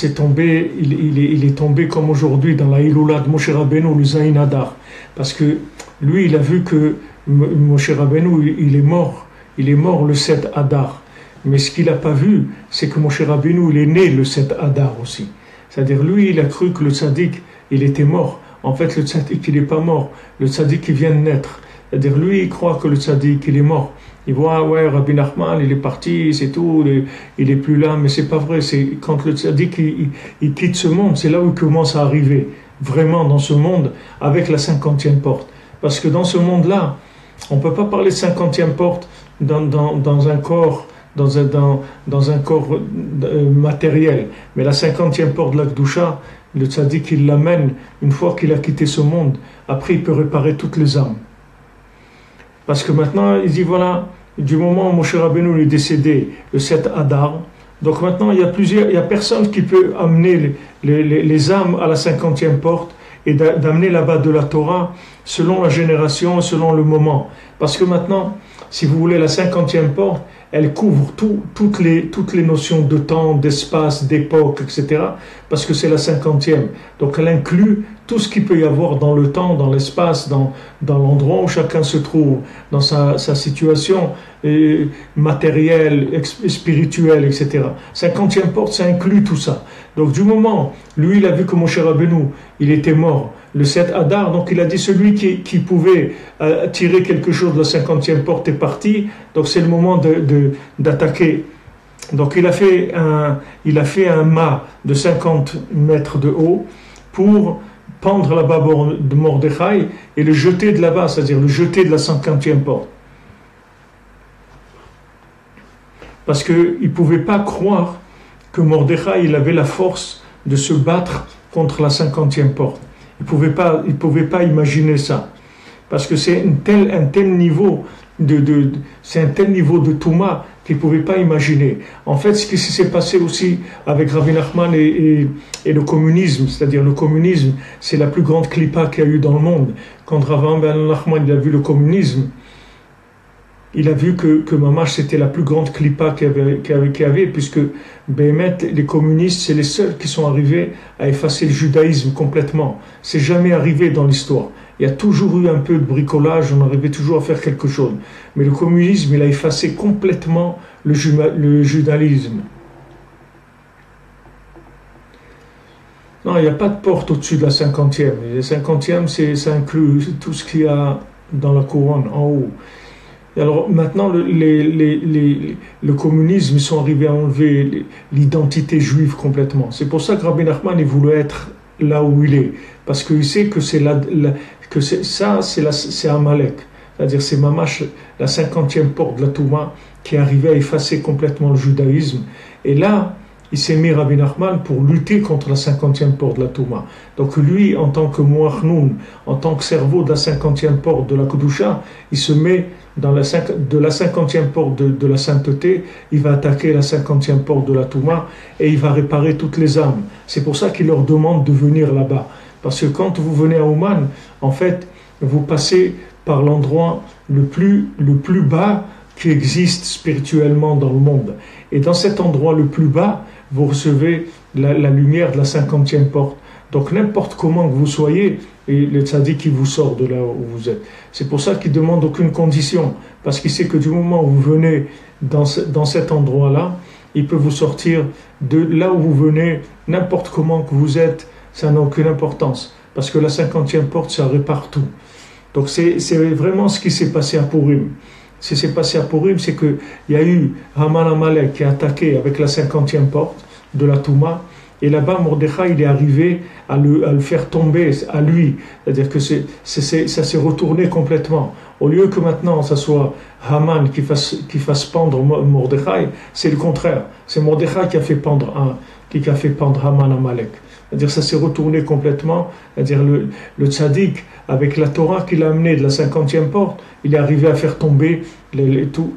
est tombé comme aujourd'hui dans la Iloula de Moshe Rabbeinu, le Zayin Hadar, parce que lui il a vu que Moshe Rabbeinu il est mort le 7 Hadar, mais ce qu'il n'a pas vu c'est que Moshe Rabbeinu il est né le 7 Hadar aussi, c'est-à-dire lui il a cru que le tzaddik il était mort, en fait le tzaddik il n'est pas mort, le tzaddik il vient de naître, c'est-à-dire lui il croit que le tzaddik il est mort. Il voit, ouais, Rabbi Nachman, il est parti, c'est tout, il est plus là, mais c'est pas vrai. C'est quand le tzaddik il quitte ce monde, c'est là où il commence à arriver, vraiment dans ce monde, avec la 50e porte. Parce que dans ce monde-là, on ne peut pas parler de 50e porte dans un corps, dans un corps matériel. Mais la 50e porte de la Kedusha, le tzaddik il l'amène une fois qu'il a quitté ce monde. Après, il peut réparer toutes les âmes. Parce que maintenant, il dit voilà, du moment où Moshe Rabbeinu est décédé, le 7 Hadar, donc maintenant il y a personne qui peut amener les âmes à la 50e porte et d'amener là-bas de la Torah selon la génération, selon le moment. Parce que maintenant, si vous voulez, la 50e porte, elle couvre toutes les notions de temps, d'espace, d'époque, etc. Parce que c'est la 50e. Donc elle inclut tout ce qu'il peut y avoir dans le temps, dans l'espace, dans l'endroit où chacun se trouve, dans sa situation matérielle, spirituelle, etc. 50e porte, ça inclut tout ça. Donc du moment, lui, il a vu que Moshe Rabbeinu, il était mort le 7 Adar, donc il a dit celui qui pouvait tirer quelque chose de la 50e porte est parti, donc c'est le moment d'attaquer. Donc il a fait un mât de 50 mètres de haut pour pendre la barbe de Mordechai et le jeter de là-bas, c'est-à-dire le jeter de la 50e porte. Parce qu'il ne pouvait pas croire que Mordechai il avait la force de se battre contre la 50e porte. Il ne pouvait pas imaginer ça. Parce que c'est un tel niveau de Touma qu'il ne pouvait pas imaginer. En fait, ce qui s'est passé aussi avec Rabbi Nachman et le communisme, c'est-à-dire le communisme, c'est la plus grande clipa qu'il y a eu dans le monde. Quand Rabbi Nachman il a vu le communisme, il a vu que Mamash c'était la plus grande clipa qu'il y avait, puisque Béhémet, les communistes, c'est les seuls qui sont arrivés à effacer le judaïsme complètement. C'est jamais arrivé dans l'histoire. Il y a toujours eu un peu de bricolage, on arrivait toujours à faire quelque chose. Mais le communisme, il a effacé complètement le judaïsme. Non, il n'y a pas de porte au-dessus de la 50e. La 50e, ça inclut tout ce qu'il y a dans la couronne, en haut. Et alors maintenant, le communisme, ils sont arrivés à enlever l'identité juive complètement. C'est pour ça que Rabbi Nachman, il voulait être là où il est. Parce qu'il sait que c'est Amalek. C'est-à-dire c'est Mamash, la 50e porte de la Touma, qui est arrivée à effacer complètement le judaïsme. Et là, il s'est mis Rabbi Nachman pour lutter contre la 50e porte de la Touma. Donc lui, en tant que Moachnoun, en tant que cerveau de la 50e porte de la Kedusha, il se met de la 50e porte de la sainteté, il va attaquer la 50e porte de la Touma et il va réparer toutes les âmes. C'est pour ça qu'il leur demande de venir là-bas. Parce que quand vous venez à Ouman, en fait, vous passez par l'endroit le plus bas qui existe spirituellement dans le monde. Et dans cet endroit le plus bas, vous recevez la lumière de la 50e porte. Donc n'importe comment que vous soyez, et le tzaddik qui vous sort de là où vous êtes. C'est pour ça qu'il ne demande aucune condition, parce qu'il sait que du moment où vous venez dans cet endroit-là, il peut vous sortir de là où vous venez, n'importe comment que vous êtes, ça n'a aucune importance. Parce que la 50e porte, ça répare tout. Donc c'est vraiment ce qui s'est passé à Purim. Ce qui s'est passé à Purim, c'est qu'il y a eu Haman Amalek qui a attaqué avec la 50e porte de la Touma, et là-bas, Mordechai, il est arrivé à le faire tomber à lui. C'est-à-dire que ça s'est retourné complètement. Au lieu que maintenant, ça soit Haman qui fasse pendre Mordechai, c'est le contraire. C'est Mordechai qui a fait pendre Haman Amalek. C'est-à-dire ça s'est retourné complètement. C'est-à-dire le tzaddik, avec la Torah qu'il a amenée de la 50e porte, il est arrivé à faire tomber tout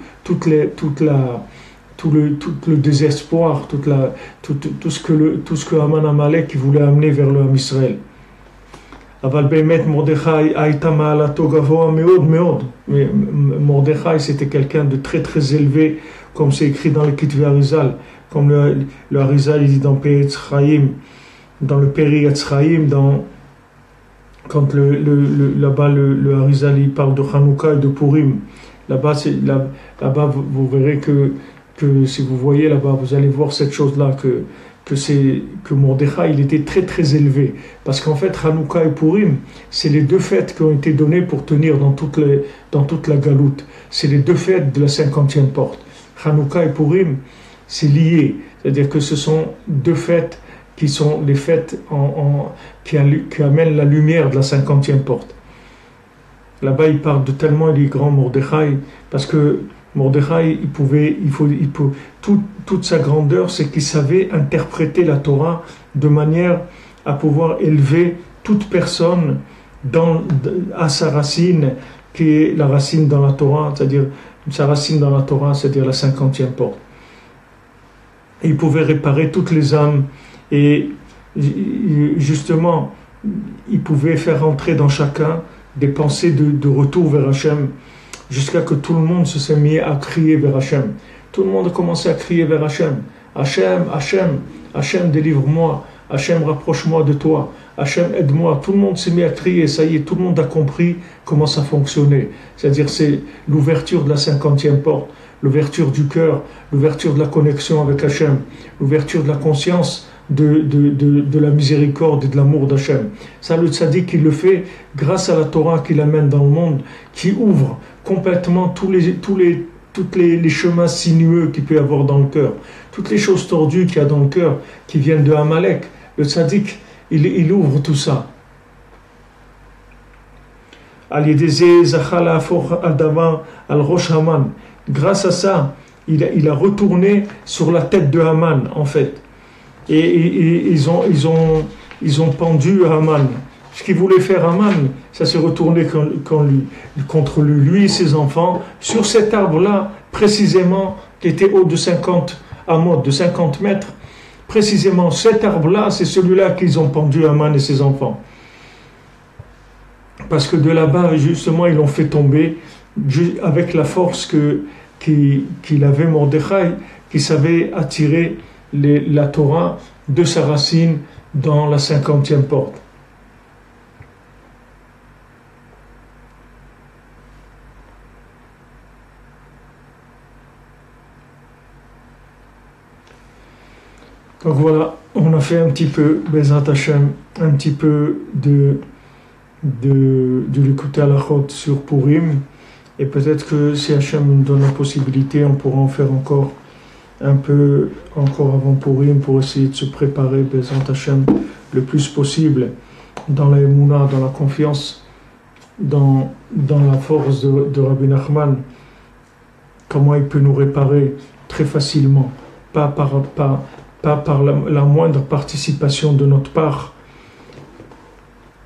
le désespoir, tout ce que Haman Amalek voulait amener vers le Ham Israël. Aval Bemet Mordechai Aïta Ma'alato Gavoa Meod Meod. Mais Mordechai, c'était quelqu'un de très très élevé, comme c'est écrit dans le Kitvé Arizal, comme le Arizal il dit dans Peretz Chaim, dans le Péri Chaim, quand là-bas le Arizal il parle de Hanouka et de Purim. Là-bas vous verrez que si vous voyez là-bas, vous allez voir cette chose-là, que Mordechai, il était très très élevé. Parce qu'en fait, Hanouka et Purim, c'est les deux fêtes qui ont été données pour tenir dans toute la galoute. C'est les deux fêtes de la 50e porte. Hanouka et Purim, c'est lié. C'est-à-dire que ce sont deux fêtes qui sont les fêtes qui amènent la lumière de la 50e porte. Là-bas, il parle de tellement il est grand Mordechai, parce que Mordechai, toute sa grandeur, c'est qu'il savait interpréter la Torah de manière à pouvoir élever toute personne à sa racine, qui est la racine dans la Torah, c'est-à-dire sa racine dans la Torah, c'est-à-dire la 50e porte. Et il pouvait réparer toutes les âmes, et justement, il pouvait faire entrer dans chacun des pensées de retour vers Hachem, jusqu'à que tout le monde se s'est mis à crier vers Hachem. Tout le monde a commencé à crier vers Hachem. Hachem, Hachem, Hachem, délivre-moi. Hachem, rapproche-moi de toi. Hachem, aide-moi. Tout le monde s'est mis à crier. Ça y est, tout le monde a compris comment ça fonctionnait. C'est-à-dire, c'est l'ouverture de la 50e porte, l'ouverture du cœur, l'ouverture de la connexion avec Hachem, l'ouverture de la conscience de la miséricorde et de l'amour d'Hachem. Ça, le tzaddik, il le fait grâce à la Torah qu'il amène dans le monde, qui ouvre complètement tous les chemins sinueux qu'il peut y avoir dans le cœur, toutes les choses tordues qu'il y a dans le cœur, qui viennent de Amalek. Le tzaddik, il ouvre tout ça. Grâce à ça, il a retourné sur la tête de Haman, en fait. Et ils ont pendu Haman. Ce qu'il voulait faire Haman, ça s'est retourné contre lui et ses enfants, sur cet arbre-là, précisément, qui était haut de 50 amot, de 50 mètres. Précisément, cet arbre-là, c'est celui-là qu'ils ont pendu Haman et ses enfants. Parce que de là-bas, justement, ils l'ont fait tomber avec la force qu'il avait Mordechai, qui savait attirer la Torah de sa racine dans la 50e porte. Donc voilà, on a fait un petit peu, Bezrat Hashem, un petit peu de l'écouter à la chôte sur Purim, et peut-être que si Hashem nous donne la possibilité, on pourra en faire encore un peu, encore avant Purim, pour essayer de se préparer, Bezrat Hashem, le plus possible, dans la émouna, dans la confiance, dans la force de Rabbi Nachman, comment il peut nous réparer très facilement, pas par la moindre participation de notre part,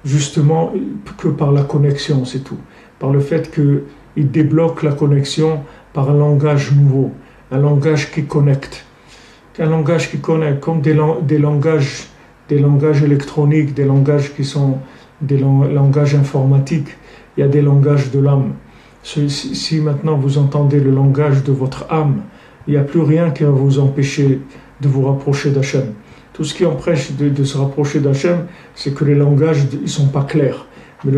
justement que par la connexion, c'est tout. Par le fait qu'il débloque la connexion par un langage nouveau, un langage qui connecte. Un langage qui connecte, comme des langages électroniques, des langages qui sont des langages informatiques. Il y a des langages de l'âme. Si maintenant vous entendez le langage de votre âme, il n'y a plus rien qui va vous empêcher de vous rapprocher d'Hachem. Tout ce qui empêche de se rapprocher d'Hachem, c'est que les langages ne sont pas clairs. Mais le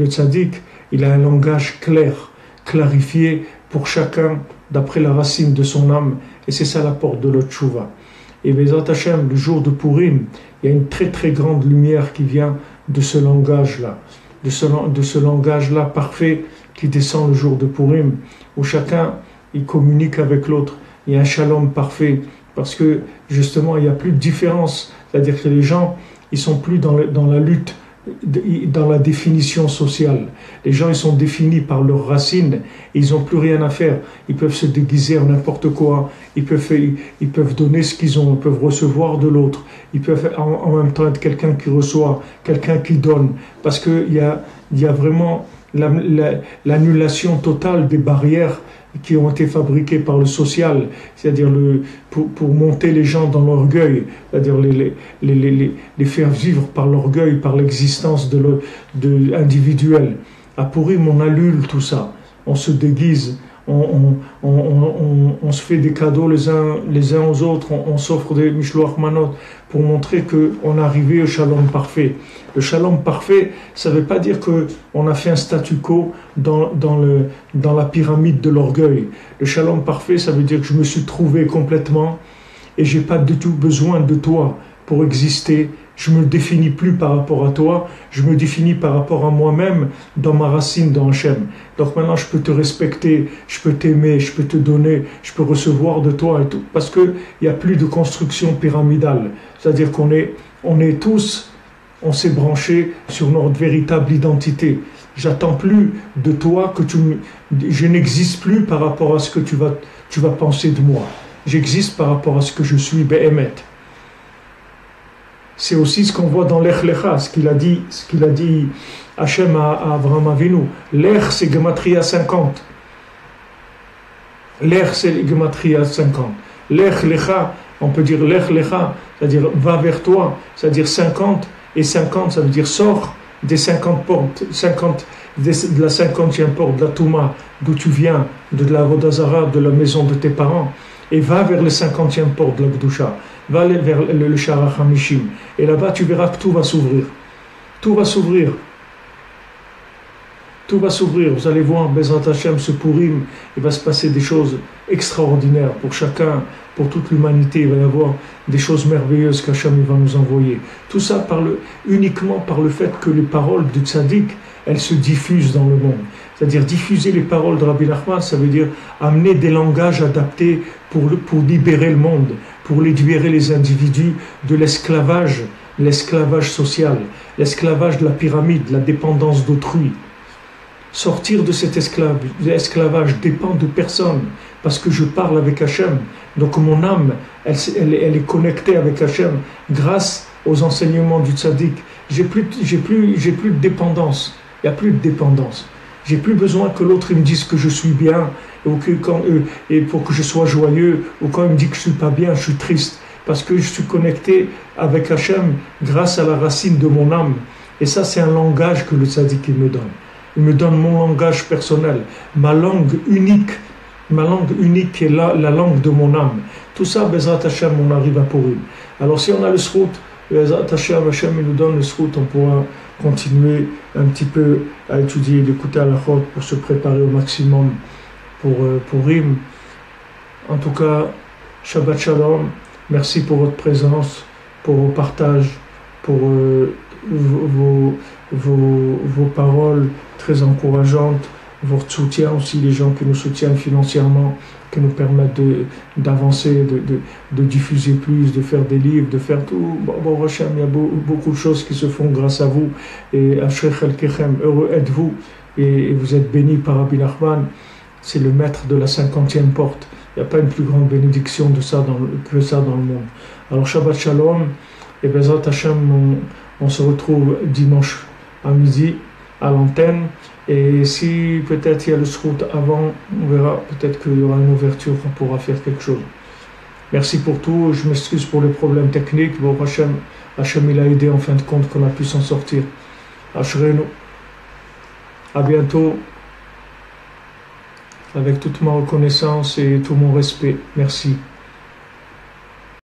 tzaddik, il a un langage clair, clarifié pour chacun d'après la racine de son âme. Et c'est ça la porte de l'Otchouva. Et Bezrat Hashem, le jour de Purim, il y a une très très grande lumière qui vient de ce langage-là. De ce langage-là parfait qui descend le jour de Purim, où chacun il communique avec l'autre. Il y a un shalom parfait. Parce que justement, il n'y a plus de différence. C'est-à-dire que les gens, ils ne sont plus dans la lutte, dans la définition sociale. Les gens, ils sont définis par leurs racines. Et ils n'ont plus rien à faire. Ils peuvent se déguiser en n'importe quoi. Ils peuvent donner ce qu'ils ont. Ils peuvent recevoir de l'autre. Ils peuvent en même temps être quelqu'un qui reçoit, quelqu'un qui donne. Parce qu'il y a vraiment l'annulation totale des barrières qui ont été fabriqués par le social, c'est-à-dire pour monter les gens dans l'orgueil, c'est-à-dire les faire vivre par l'orgueil, par l'existence individuelle. À Purim, on annule tout ça, on se déguise, on se fait des cadeaux les uns aux autres, on s'offre des mishloach manot pour montrer qu'on est arrivé au shalom parfait. Le shalom parfait, ça ne veut pas dire qu'on a fait un statu quo dans la pyramide de l'orgueil. Le shalom parfait, ça veut dire que je me suis trouvé complètement et je n'ai pas du tout besoin de toi pour exister. Je ne me définis plus par rapport à toi, je me définis par rapport à moi-même dans ma racine, dans Hachem. Donc maintenant, je peux te respecter, je peux t'aimer, je peux te donner, je peux recevoir de toi et tout. Parce qu'il n'y a plus de construction pyramidale. C'est-à-dire qu'on est tous, on s'est branchés sur notre véritable identité. J'attends plus de toi je n'existe plus par rapport à ce que tu vas penser de moi. J'existe par rapport à ce que je suis, Be'emet. C'est aussi ce qu'on voit dans l'Ech Lecha, ce qu'il a dit Hachem à Avraham Avinu. L'Ech, c'est Gematria 50. L'Ech, c'est Gematria 50. L'Ech Lecha, on peut dire L'Ech Lecha, c'est-à-dire va vers toi, c'est-à-dire 50, Et 50, ça veut dire sors des 50 portes, 50, de la 50e porte, de la Touma, d'où tu viens, de la Vodazara, de la maison de tes parents, et va vers les 50e porte de la Gdusha, va vers le Shara Hamishim. Et là-bas, tu verras que tout va s'ouvrir. Tout va s'ouvrir. Tout va s'ouvrir. Vous allez voir, Bezrat Hashem, ce Purim, il va se passer des choses extraordinaires pour chacun, pour toute l'humanité. Il va y avoir des choses merveilleuses qu'Hachem va nous envoyer. Tout ça uniquement par le fait que les paroles du tzaddik, elles se diffusent dans le monde. C'est-à-dire diffuser les paroles de Rabbi Nachman, ça veut dire amener des langages adaptés pour libérer le monde, pour libérer les individus de l'esclavage social, l'esclavage de la pyramide, la dépendance d'autrui. Sortir de cet esclavage dépend de personne, parce que je parle avec Hachem. Donc mon âme, elle est connectée avec Hachem grâce aux enseignements du tzaddik. J'ai plus de dépendance. Il n'y a plus de dépendance. J'ai plus besoin que l'autre me dise que je suis bien, et pour que je sois joyeux, ou quand il me dit que je suis pas bien, je suis triste, parce que je suis connecté avec Hachem grâce à la racine de mon âme. Et ça, c'est un langage que le tzaddik me donne. Il me donne mon langage personnel, ma langue unique qui est la langue de mon âme. Tout ça, Bezrat Hashem, on arrive à Purim. Alors si on a le srout, Bezrat Hashem, Hashem il nous donne le srout, on pourra continuer un petit peu à étudier, d'écouter à la chôte pour se préparer au maximum pour Purim. En tout cas, Shabbat Shalom, merci pour votre présence, pour vos partages, pour vos paroles très encourageantes, votre soutien aussi, les gens qui nous soutiennent financièrement, qui nous permettent d'avancer, de diffuser plus, de faire des livres, de faire tout. Bon, Hachem, il y a beaucoup de choses qui se font grâce à vous. Et Ashrei Chelkechem, heureux êtes-vous. Et vous êtes bénis par Rabbi Nachman. C'est le maître de la 50e porte. Il n'y a pas une plus grande bénédiction que ça dans le monde. Alors Shabbat Shalom. Et Bezrat Hashem, on se retrouve dimanche à midi à l'antenne. Et si peut-être il y a le srout avant, on verra, peut-être qu'il y aura une ouverture, on pourra faire quelque chose. Merci pour tout, je m'excuse pour les problèmes techniques. Bon, Hachem il a aidé en fin de compte qu'on a pu s'en sortir. Ashrenu, à bientôt, avec toute ma reconnaissance et tout mon respect. Merci.